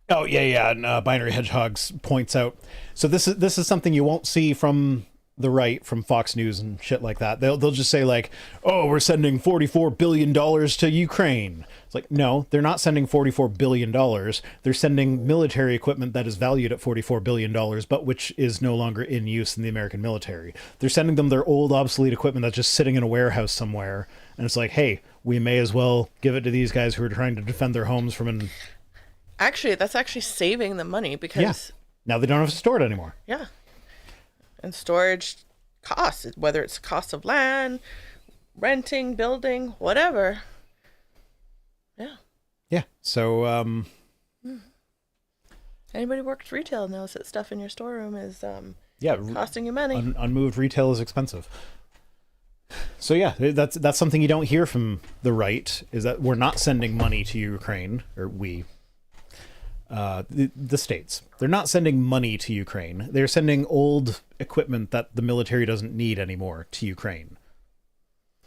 Oh, yeah. And Binary Hedgehogs points out. So this is something you won't see from the right, from Fox News and shit like that. They'll just say like, "Oh, we're sending $44 billion to Ukraine." It's like, no, they're not sending $44 billion. They're sending military equipment that is valued at $44 billion, but which is no longer in use in the American military. They're sending them their old obsolete equipment that's just sitting in a warehouse somewhere. And it's like, hey, we may as well give it to these guys who are trying to defend their homes from an... Actually, that's actually saving them money because... Yeah. Now they don't have to store it anymore. Yeah. And storage costs, whether it's cost of land, renting, building, whatever. Yeah. Yeah. So, Anybody who works retail knows that stuff in your storeroom is yeah, costing you money. Unmoved retail is expensive. So yeah, that's something you don't hear from the right, is that we're not sending money to Ukraine, or we, the states. They're not sending money to Ukraine. They're sending old equipment that the military doesn't need anymore to Ukraine.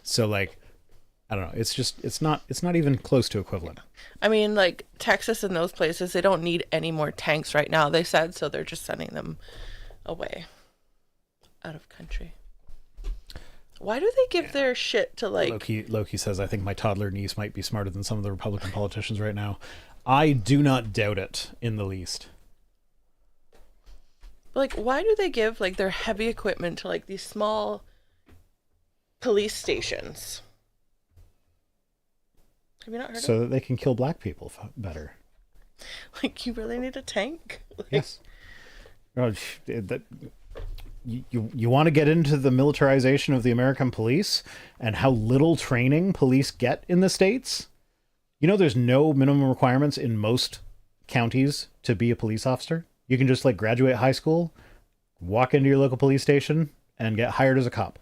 So like, I don't know. It's not even close to equivalent. I mean, like Texas and those places, they don't need any more tanks right now, they said, so they're just sending them away, out of country. Why do they give their shit to like... Loki says, "I think my toddler niece might be smarter than some of the Republican politicians right now." I do not doubt it in the least. Like, why do they give like their heavy equipment to like these small police stations? Have you not heard So of it? that they can kill black people better. Like, you really need a tank? Like, Yes. You want to get into the militarization of the American police and how little training police get in the States? You know, there's no minimum requirements in most counties to be a police officer. You can just like graduate high school, walk into your local police station, and get hired as a cop.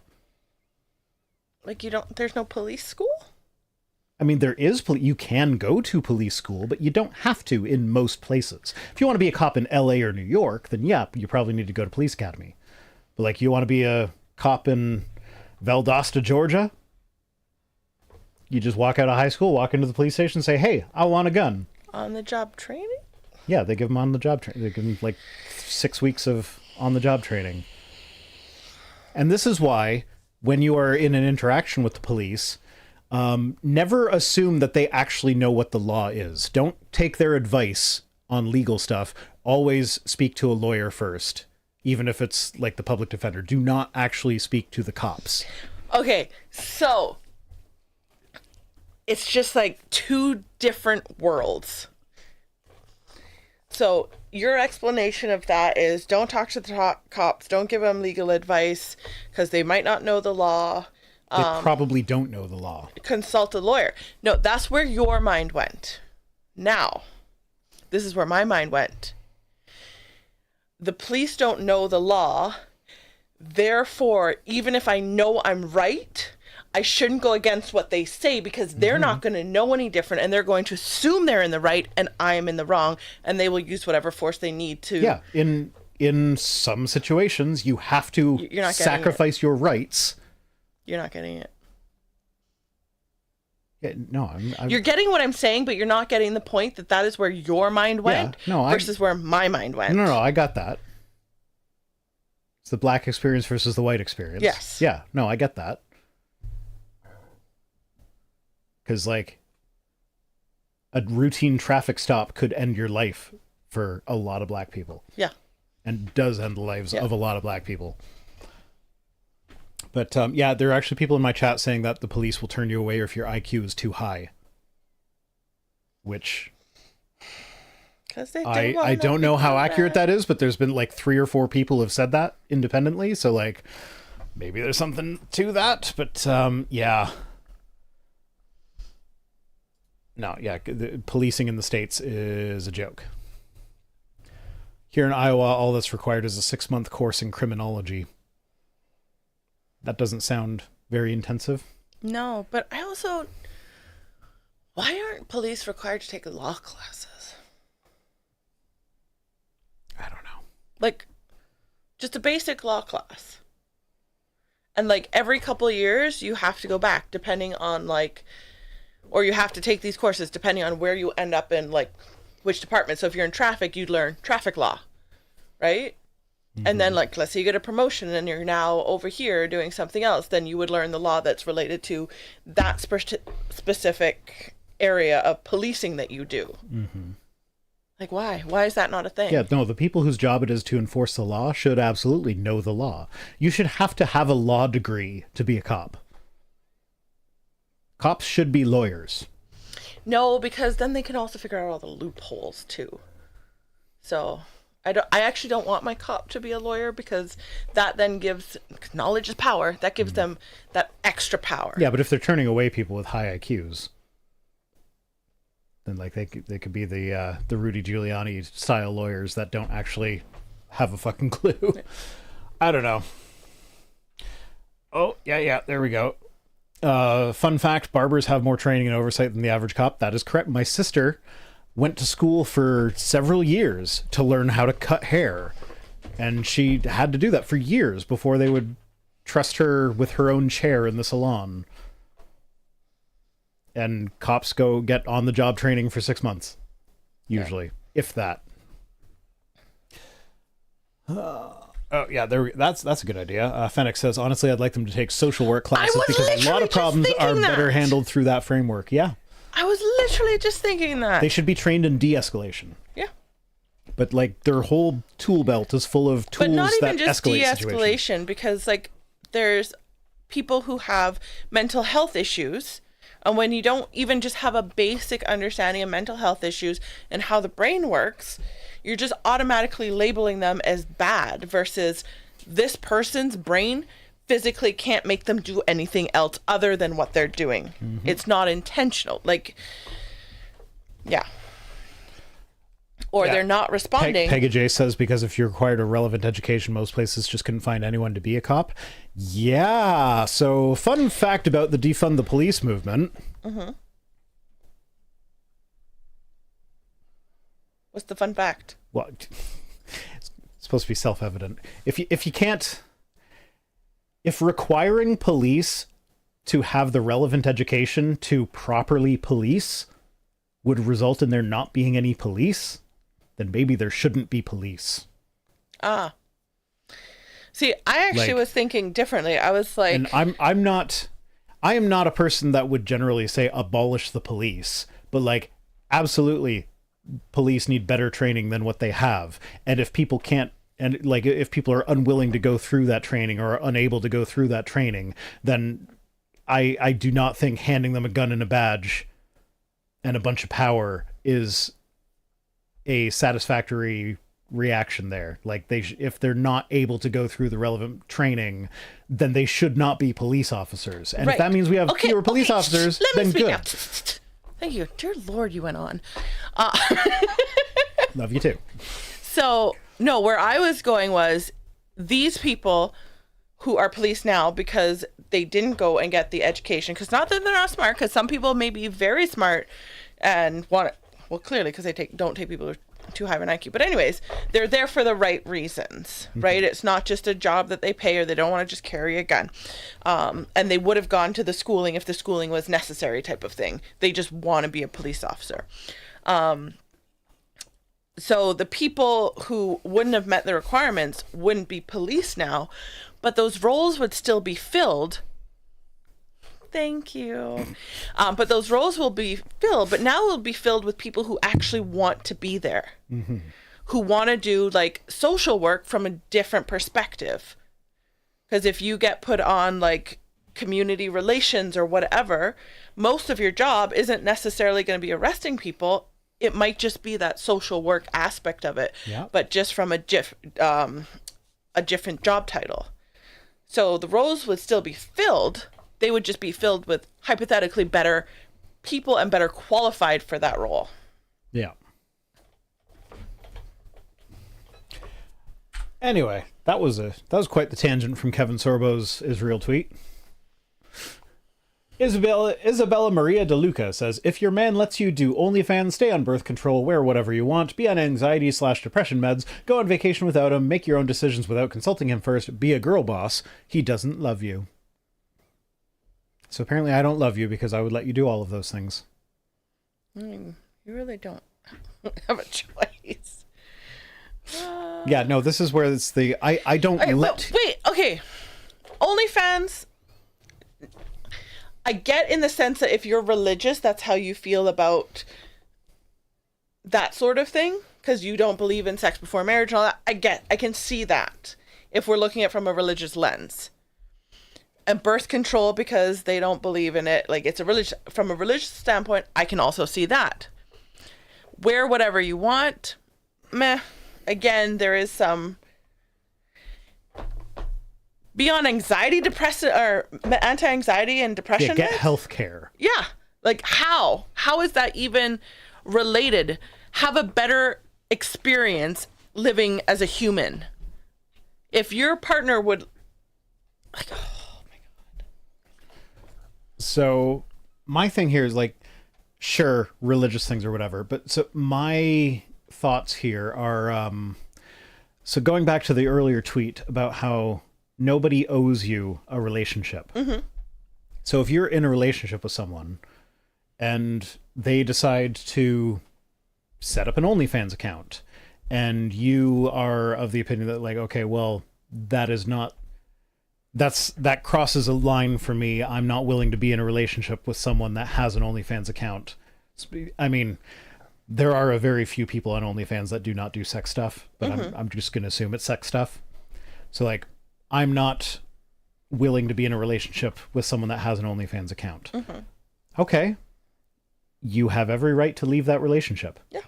Like, there's no police school? I mean, there is, you can go to police school, but you don't have to in most places. If you want to be a cop in LA or New York, then yeah, you probably need to go to police academy. But like, you want to be a cop in Valdosta, Georgia? You just walk out of high school, walk into the police station, say, "Hey, I want a gun." On-the-job training? Yeah, they give them on-the-job training. They give them like 6 weeks of on-the-job training. And this is why, when you are in an interaction with the police, never assume that they actually know what the law is. Don't take their advice on legal stuff. Always speak to a lawyer first, even if it's like the public defender. Do not actually speak to the cops. Okay, so it's just like two different worlds. So your explanation of that is don't talk to the cops, don't give them legal advice because they might not know the law. They probably don't know the law. Consult a lawyer. No, that's where your mind went. Now, this is where my mind went. the police don't know the law. Therefore, even if I know I'm right, I shouldn't go against what they say because they're not going to know any different and they're going to assume they're in the right and I am in the wrong and they will use whatever force they need to. Yeah, in some situations, you have to You're not getting sacrifice your rights. You're not getting it. Yeah, no, I'm You're getting what I'm saying, but you're not getting the point that is where your mind went versus where my mind went. No, I got that. It's the black experience versus the white experience. Yes. Yeah, no, I get that. Because, like, a routine traffic stop could end your life for a lot of black people. Yeah. And does end the lives of a lot of black people. But, yeah, there are actually people in my chat saying that the police will turn you away if your IQ is too high. Which... I don't know how accurate that is, but there's been, like, 3 or 4 people have said that independently. So, like, maybe there's something to that. But, yeah... No, yeah, the policing in the States is a joke. Here in Iowa, all that's required is a 6-month course in criminology. That doesn't sound very intensive. No, but I also... Why aren't police required to take law classes? I don't know. Like, just a basic law class. And, like, every couple of years, you have to go back, depending on, like... Or you have to take these courses depending on where you end up in, like, which department. So if you're in traffic, you'd learn traffic law, right? Mm-hmm. And then, like, let's say you get a promotion and you're now over here doing something else, then you would learn the law that's related to that specific area of policing that you do. Mm-hmm. Like, why? Why is that not a thing? Yeah, no, the people whose job it is to enforce the law should absolutely know the law. You should have to have a law degree to be a cop. Cops should be lawyers. No, because then they can also figure out all the loopholes too. So I actually don't want my cop to be a lawyer because that then gives knowledge is power. That gives them that extra power. Yeah, but if they're turning away people with high IQs, then like they could be the Rudy Giuliani style lawyers that don't actually have a fucking clue. I don't know. Oh yeah, there we go. Fun fact, barbers have more training and oversight than the average cop. That is correct. My sister went to school for several years to learn how to cut hair. And she had to do that for years before they would trust her with her own chair in the salon. And cops go get on-the-job training for 6 months. Usually. If that. Oh, yeah, that's a good idea. Fennec says, honestly, I'd like them to take social work classes because a lot of problems are better handled through that framework. Yeah. I was literally just thinking that. They should be trained in de-escalation. Yeah. But, like, their whole tool belt is full of tools that escalate situations. But not even just de-escalation, situations. because, like, there's people who have mental health issues, and when you don't even just have a basic understanding of mental health issues and how the brain works, you're just automatically labeling them as bad versus this person's brain physically can't make them do anything else other than what they're doing. Mm-hmm. It's not intentional. Like, yeah. Or they're not responding. Pega J says, because if you required a relevant education, most places just couldn't find anyone to be a cop. Yeah. So, fun fact about the defund the police movement. Mm-hmm. What's the fun fact? Well, it's supposed to be self-evident. If you can't... If requiring police to have the relevant education to properly police would result in there not being any police, then maybe there shouldn't be police. Ah. See, I actually was thinking differently. I was like... And I am not a person that would generally say abolish the police, but like, absolutely, police need better training than what they have. And if people can't, and like, if people are unwilling to go through that training or are unable to go through that training, then I do not think handing them a gun and a badge and a bunch of power is a satisfactory reaction there. Like, if they're not able to go through the relevant training, then they should not be police officers. And if that means we have fewer police officers, then good. Now. Thank you. Dear Lord, you went on. Love you too. So No, where I was going was these people who are police now because they didn't go and get the education. Because not that they're not smart, because some people may be very smart and want it. Well, clearly, because they don't take people who are too high of an IQ. But anyways, they're there for the right reasons, right? It's not just a job that they pay, or they don't want to just carry a gun. And they would have gone to the schooling if the schooling was necessary, type of thing. They just want to be a police officer. So the people who wouldn't have met the requirements wouldn't be police now, but those roles would still be filled. Thank you. But those roles will be filled, but now will be filled with people who actually want to be there, who want to do like social work from a different perspective. Because if you get put on like community relations or whatever, most of your job isn't necessarily going to be arresting people. It might just be that social work aspect of it, but just from a different job title. So the roles would still be filled. They would just be filled with hypothetically better people and better qualified for that role. Yeah. Anyway, that was quite the tangent from Kevin Sorbo's Israel tweet. Isabella Maria De Luca says, if your man lets you do OnlyFans, stay on birth control, wear whatever you want, be on anxiety/depression meds, go on vacation without him, make your own decisions without consulting him first, be a girl boss, he doesn't love you. So apparently I don't love you because I would let you do all of those things. You really don't have a choice. Yeah, no, this is where it's the, I don't okay, let... Wait, okay. OnlyFans... I get in the sense that if you're religious, that's how you feel about that sort of thing, because you don't believe in sex before marriage and all that. I can see that if we're looking at it from a religious lens. And birth control, because they don't believe in it, like it's from a religious standpoint, I can also see that. Wear whatever you want, meh. Again, there is some... Be on anxiety, depression, or anti-anxiety and depression. Yeah, get health care. Yeah. Like how? How is that even related? Have a better experience living as a human. If your partner would... Like, oh my God. So my thing here is like, sure, religious things or whatever. But so my thoughts here are... so going back to the earlier tweet about how... nobody owes you a relationship. So if you're in a relationship with someone and they decide to set up an OnlyFans account and you are of the opinion that like, okay, well, that crosses a line for me. I'm not willing to be in a relationship with someone that has an OnlyFans account. I mean, there are a very few people on OnlyFans that do not do sex stuff, but I'm just going to assume it's sex stuff. So like, I'm not willing to be in a relationship with someone that has an OnlyFans account. Okay. You have every right to leave that relationship. Yeah.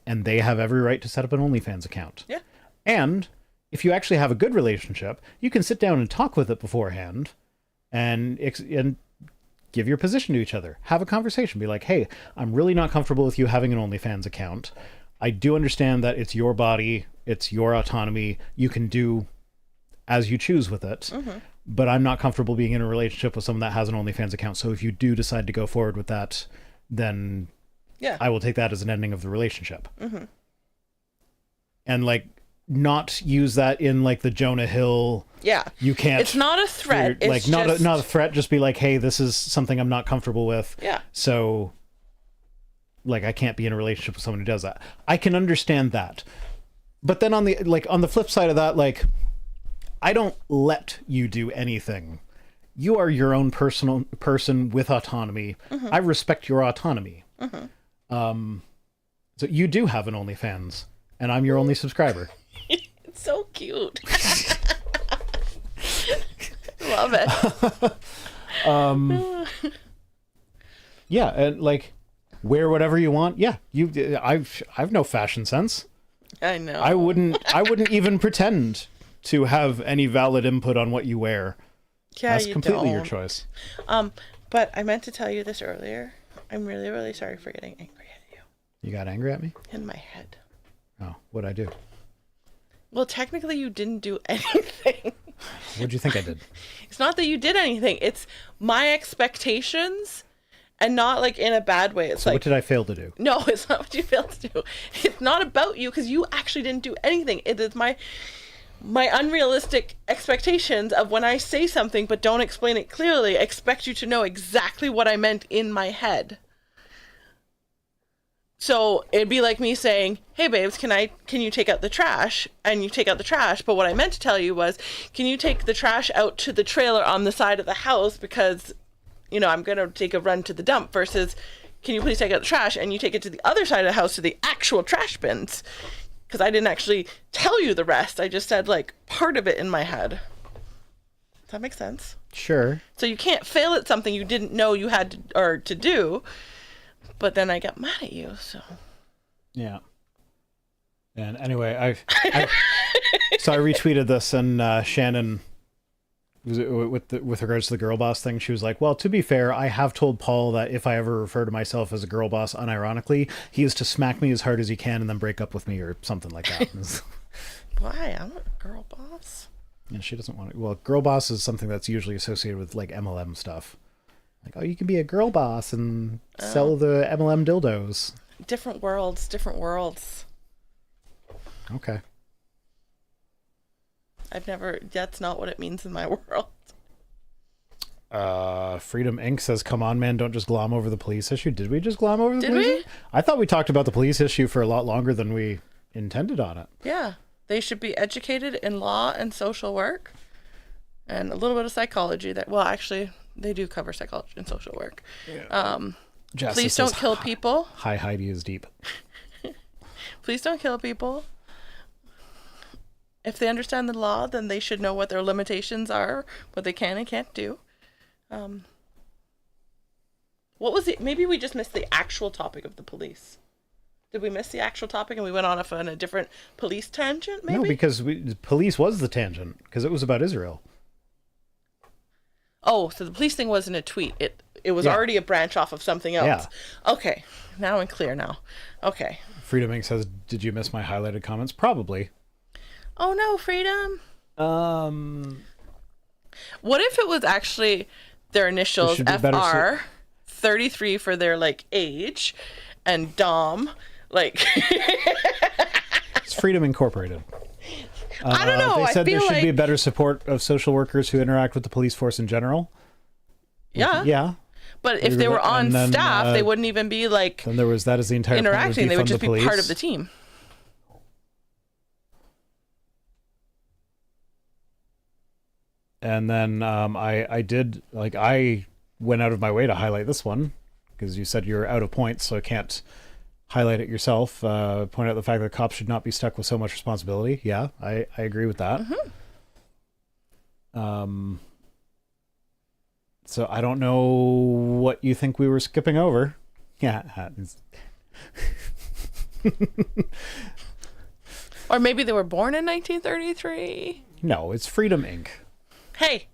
And they have every right to set up an OnlyFans account. Yeah. And if you actually have a good relationship, you can sit down and talk with it beforehand and give your position to each other. Have a conversation. Be like, hey, I'm really not comfortable with you having an OnlyFans account. I do understand that it's your body. It's your autonomy. You can do as you choose with it, but I'm not comfortable being in a relationship with someone that has an OnlyFans account. So if you do decide to go forward with that, then I will take that as an ending of the relationship. And like, not use that in like the Jonah Hill. Yeah, you can't. It's not a threat. It's like not a threat. Just be like, hey, this is something I'm not comfortable with. Yeah. So, like, I can't be in a relationship with someone who does that. I can understand that, but then on the flip side of that, like, I don't let you do anything. You are your own personal person with autonomy. I respect your autonomy. So you do have an OnlyFans, and I'm your only subscriber. It's so cute. Love it. Yeah, and like, wear whatever you want. Yeah, I've no fashion sense. I know. I wouldn't even pretend to have any valid input on what you wear. Yeah, that's completely your choice. But I meant to tell you this earlier. I'm really, really sorry for getting angry at you. You got angry at me? In my head. Oh, what'd I do? Well, technically you didn't do anything. What'd you think I did? It's not that you did anything. It's my expectations, and not like in a bad way. It's So like, what did I fail to do? no, it's not what you failed to do. It's not about you because you actually didn't do anything. It is my unrealistic expectations of when I say something but don't explain it clearly, expect you to know exactly what I meant in my head. So it'd be like me saying, hey babes, can you take out the trash? And you take out the trash, but what I meant to tell you was, can you take the trash out to the trailer on the side of the house because, you know, I'm going to take a run to the dump, versus, can you please take out the trash? And you take it to the other side of the house to the actual trash bins. Because I didn't actually tell you the rest. I just said like part of it in my head. Does that make sense? Sure. So you can't fail at something you didn't know you had to do. But then I got mad at you, so. Yeah. And anyway, so I retweeted this, and Shannon, with regards to the girl boss thing, she was like, well, to be fair, I have told Paul that if I ever refer to myself as a girl boss unironically, he is to smack me as hard as he can and then break up with me or something like that. Why? I'm a girl boss. And she doesn't want to. Well, girl boss is something that's usually associated with like MLM stuff. Like, oh, you can be a girl boss and sell the MLM dildos. Different worlds, different worlds. Okay. That's not what it means in my world. Freedom Inc. says, come on, man, don't just glom over the police issue. Did we just glom over the police we? issue? I thought we talked about the police issue for a lot longer than we intended on it. Yeah. They should be educated in law and social work and a little bit of psychology. Actually, they do cover psychology and social work. Yeah. Please don't kill people. Hi, Heidi is deep. Please don't kill people. If they understand the law, then they should know what their limitations are, what they can and can't do. What was it? Maybe we just missed the actual topic of the police. Did we miss the actual topic and we went off on a different police tangent, maybe? No, because police was the tangent, because it was about Israel. Oh, so the police thing wasn't a tweet. It was already a branch off of something else. Yeah. Okay. Now I'm clear now. Okay. Freedom Inc. says, did you miss my highlighted comments? Probably. Oh no, Freedom. What if it was actually their initials FR, 33 for their like age, and Dom, like It's Freedom Incorporated. I don't know. They said there should like be better support of social workers who interact with the police force in general. Yeah. Yeah. But if they were on staff, they wouldn't even be like then there was that as the entire interacting. They would just be police. part of the team. And then I went out of my way to highlight this one because you said you're out of points, so I can't highlight it yourself. Point out the fact that cops should not be stuck with so much responsibility. Yeah, I agree with that. Mm-hmm. So I don't know what you think we were skipping over. Yeah. Or maybe they were born in 1933. No, it's Freedom Inc. Hey.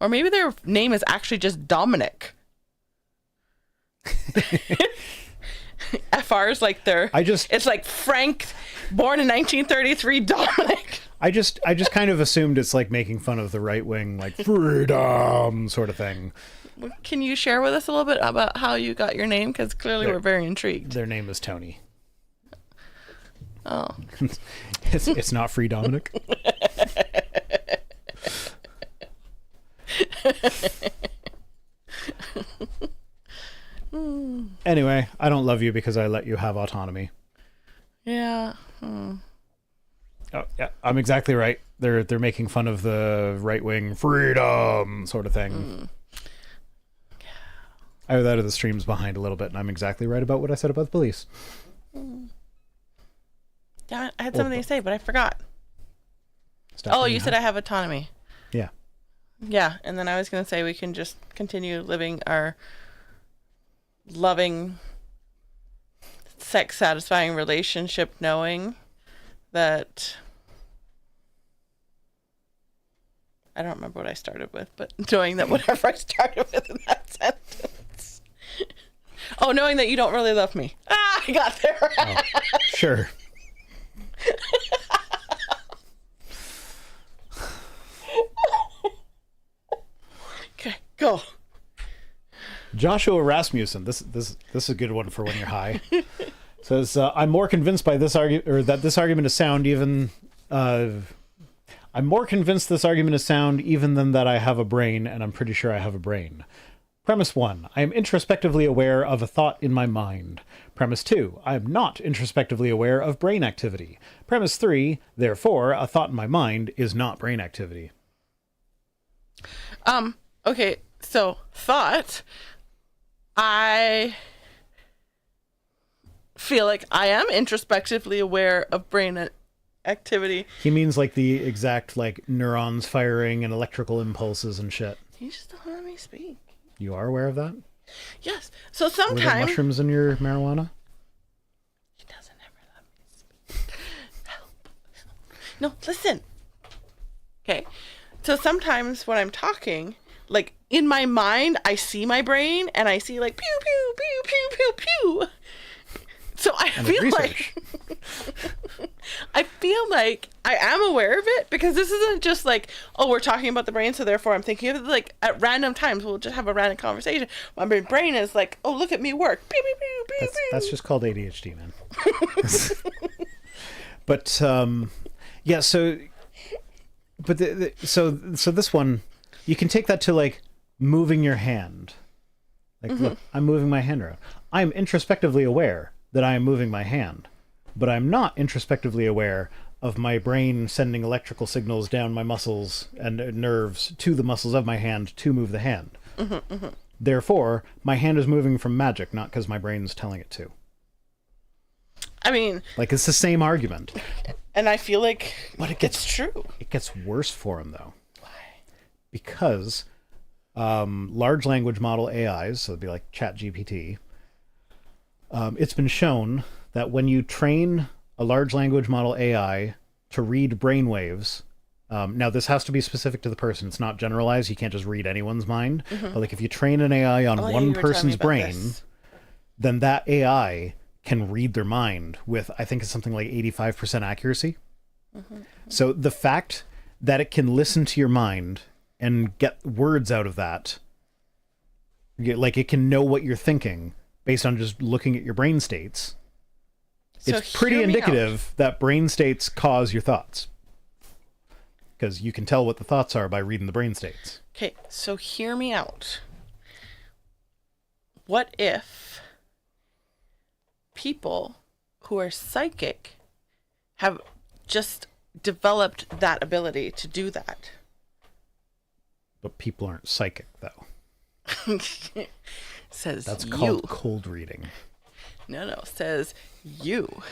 Or maybe their name is actually just Dominic. FR is like it's like Frank, born in 1933, Dominic. I just kind of assumed it's like making fun of the right wing, like freedom sort of thing. Can you share with us a little bit about how you got your name? Because clearly we're very intrigued. Their name is Tony. Oh. It's not Free Dominic. Anyway, I don't love you because I let you have autonomy. Yeah. Oh, yeah, I'm exactly right. They're making fun of the right wing freedom sort of thing. I was out of the streams behind a little bit, and I'm exactly right about what I said about the police. Yeah, I had something to say, but I forgot. You said I have autonomy. Yeah. Yeah, and then I was going to say we can just continue living our loving, sex-satisfying relationship knowing that... I don't remember what I started with, but knowing that whatever I started with in that sentence. Knowing that you don't really love me. I got there. Sure. Oh. Joshua Rasmussen. This is a good one for when you're high. Says, I'm more convinced by this that this argument is sound even. I'm more convinced this argument is sound even than that I have a brain, and I'm pretty sure I have a brain. Premise 1, I am introspectively aware of a thought in my mind. Premise 2, I am not introspectively aware of brain activity. Premise 3, therefore, a thought in my mind is not brain activity. Okay, so thought. I feel like I am introspectively aware of brain activity. He means like the exact like neurons firing and electrical impulses and shit. You just don't let me speak. You are aware of that? Yes. So Were there sometimes mushrooms in your marijuana? he doesn't ever let me speak. Help. No, listen. Okay. So sometimes when I'm talking, like in my mind, I see my brain and I see like pew pew pew pew pew pew. So I feel like I am aware of it, because this isn't just like, oh, we're talking about the brain, so therefore I'm thinking of it. Like at random times, we'll just have a random conversation. My brain is like, oh, look at me work. Pew, pew, pew, pew, pew. That's just called ADHD, man. But yeah, so so this one, you can take that to like moving your hand. Like, look, I'm moving my hand around. I'm introspectively aware that I am moving my hand, but I'm not introspectively aware of my brain sending electrical signals down my muscles and nerves to the muscles of my hand to move the hand. Therefore, my hand is moving from magic, not because my brain's telling it to. I mean, like, it's the same argument. And I feel like but it gets true. It gets worse for him, though. Why? Because large language model AIs, so it'd be like ChatGPT, it's been shown that when you train a large language model AI to read brainwaves, now this has to be specific to the person. It's not generalized. You can't just read anyone's mind. But like if you train an AI on one person's brain, then that AI can read their mind with, I think it's something like 85% accuracy. So the fact that it can listen to your mind and get words out of that, like it can know what you're thinking based on just looking at your brain states, so it's pretty indicative that brain states cause your thoughts. Because you can tell what the thoughts are by reading the brain states. Okay, so hear me out. What if people who are psychic have just developed that ability to do that? But people aren't psychic, though. Says that's you. called cold reading. No, says you.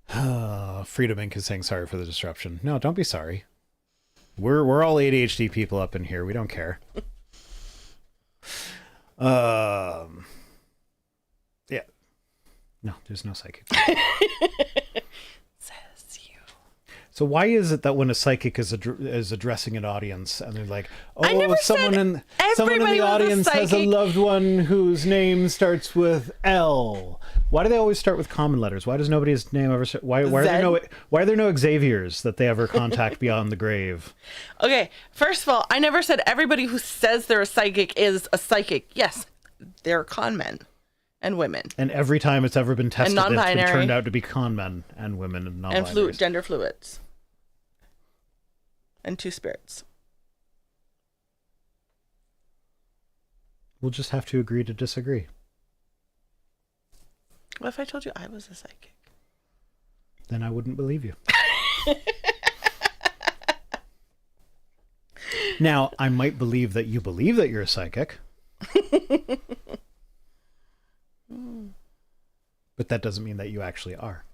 Freedom Inc. is saying sorry for the disruption. No, don't be sorry. We're all ADHD people up in here. We don't care. Yeah. No, there's no psychic. Says you. So why is it that when a psychic is addressing an audience and they're like, oh, someone in the audience has a loved one whose name starts with L? Why do they always start with common letters? Why does nobody's name ever start? Why are there no Xaviers that they ever contact beyond the grave? Okay, first of all, I never said everybody who says they're a psychic is a psychic. Yes, they're con men and women. And every time it's ever been tested, and it's been turned out to be con men and women and non-binaries. And gender fluids. And two spirits. We'll just have to agree to disagree. What if I told you I was a psychic? Then I wouldn't believe you. Now, I might believe that you believe that you're a psychic. But that doesn't mean that you actually are.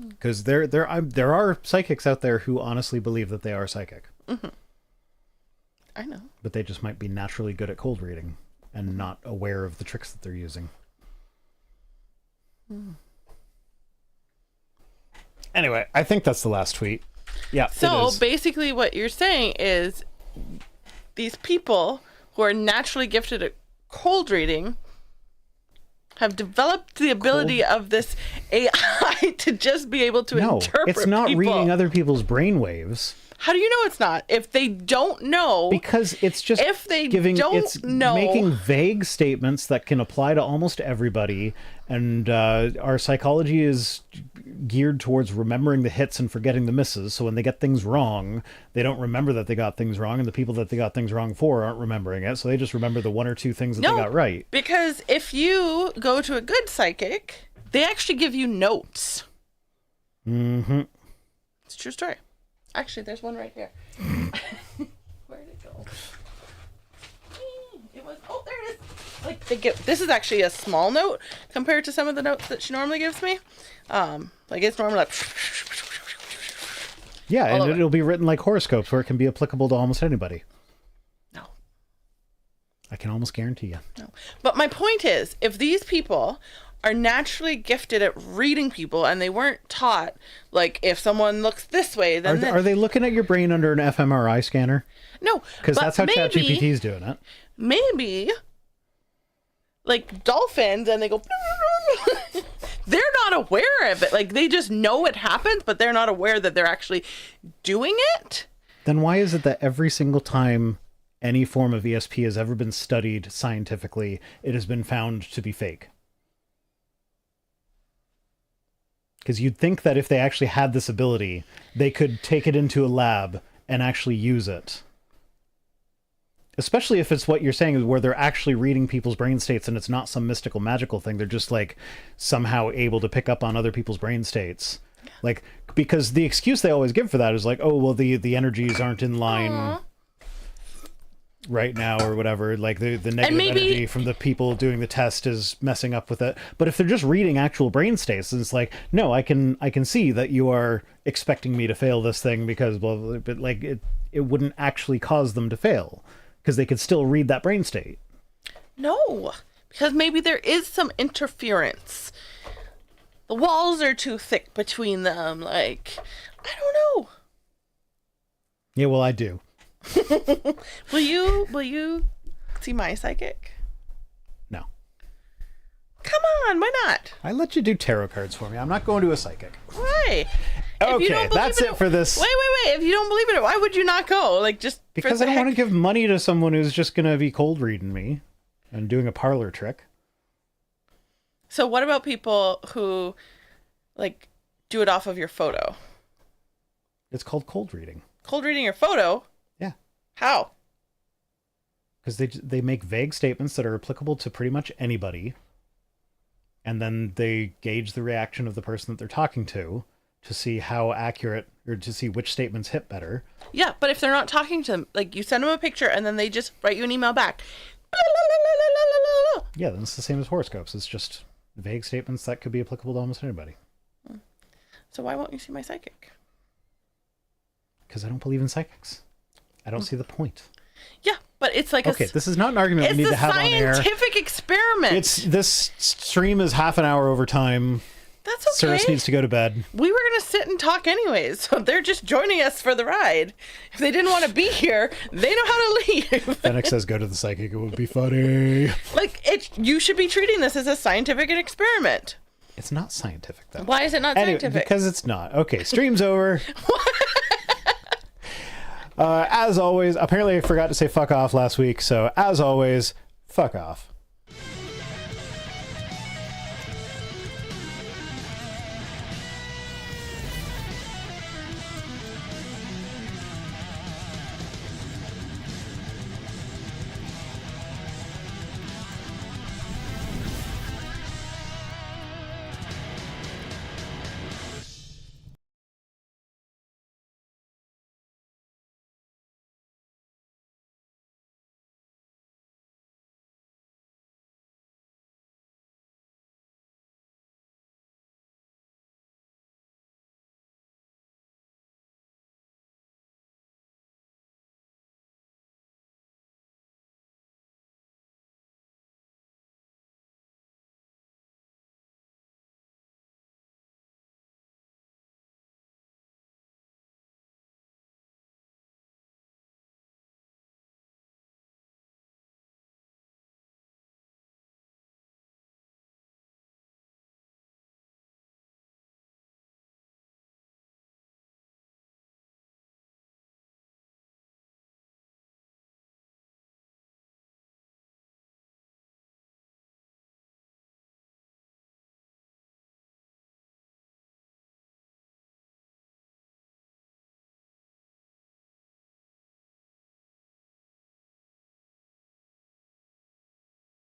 Because there are psychics out there who honestly believe that they are psychic. I know. But they just might be naturally good at cold reading and not aware of the tricks that they're using. Anyway, I think that's the last tweet. Yeah. So basically what you're saying is these people who are naturally gifted at cold reading have developed the ability of this AI to just be able to No, interpret it's not people. reading other people's brainwaves. How do you know it's not? If they don't know, Because it's just if they it's know, making vague statements that can apply to almost everybody, and our psychology is geared towards remembering the hits and forgetting the misses. So when they get things wrong, they don't remember that they got things wrong, and the people that they got things wrong for aren't remembering it. So they just remember the one or two things that they got right. Because if you go to a good psychic, they actually give you notes. Mm-hmm. It's a true story. Actually, there's one right here. Where did it go? It was, oh, there it is. Like this is actually a small note compared to some of the notes that she normally gives me. Like it's normally like. Yeah, and it'll be written like horoscopes, where it can be applicable to almost anybody. No. I can almost guarantee you. No. But my point is, if these people are naturally gifted at reading people and they weren't taught, like, if someone looks this way, then Are they looking at your brain under an fMRI scanner? No, Because that's how ChatGPT's doing it. Maybe, like dolphins, and they go, they're not aware of it. Like, they just know it happens, but they're not aware that they're actually doing it. Then why is it that every single time any form of ESP has ever been studied scientifically, it has been found to be fake? Because you'd think that if they actually had this ability, they could take it into a lab and actually use it. Especially if it's what you're saying, is where they're actually reading people's brain states and it's not some mystical, magical thing. They're just like somehow able to pick up on other people's brain states. Like, because the excuse they always give for that is like, oh, well, the energies aren't in line right now or whatever. Like the negative energy from the people doing the test is messing up with it. But if they're just reading actual brain states, it's like, no, I can see that you are expecting me to fail this thing because blah, blah, blah, but like it wouldn't actually cause them to fail because they could still read that brain state. No, because maybe there is some interference. The walls are too thick between them. Like, I don't know. Yeah, well, I do. Will you see my psychic? No. Come on, why not? I let you do tarot cards for me. I'm not going to a psychic. Why? Okay, that's it for this. Wait. If you don't believe in it, why would you not go? Like, just because I don't want to give money to someone who's just going to be cold reading me and doing a parlor trick. So what about people who, like, do it off of your photo? It's called cold reading. Cold reading your photo? Yeah. How? Because they make vague statements that are applicable to pretty much anybody, and then they gauge the reaction of the person that they're talking to see how accurate, or to see which statements hit better. Yeah, but if they're not talking to them, like, you send them a picture and then they just write you an email back. Yeah, then it's the same as horoscopes. It's just vague statements that could be applicable to almost anybody. So why won't you see my psychic? Because I don't believe in psychics. I don't see the point. Yeah, but it's like okay, this is not an argument we need to have on air. It's a scientific experiment. This stream is half an hour over time. That's okay. Cirrus needs to go to bed. We were going to sit and talk anyways, so they're just joining us for the ride. If they didn't want to be here, they know how to leave. Fennec says go to the psychic. It would be funny. Like, you should be treating this as a scientific experiment. It's not scientific, though. Why is it not scientific? Because it's not. Okay, stream's over. As always, apparently I forgot to say fuck off last week, so as always, fuck off.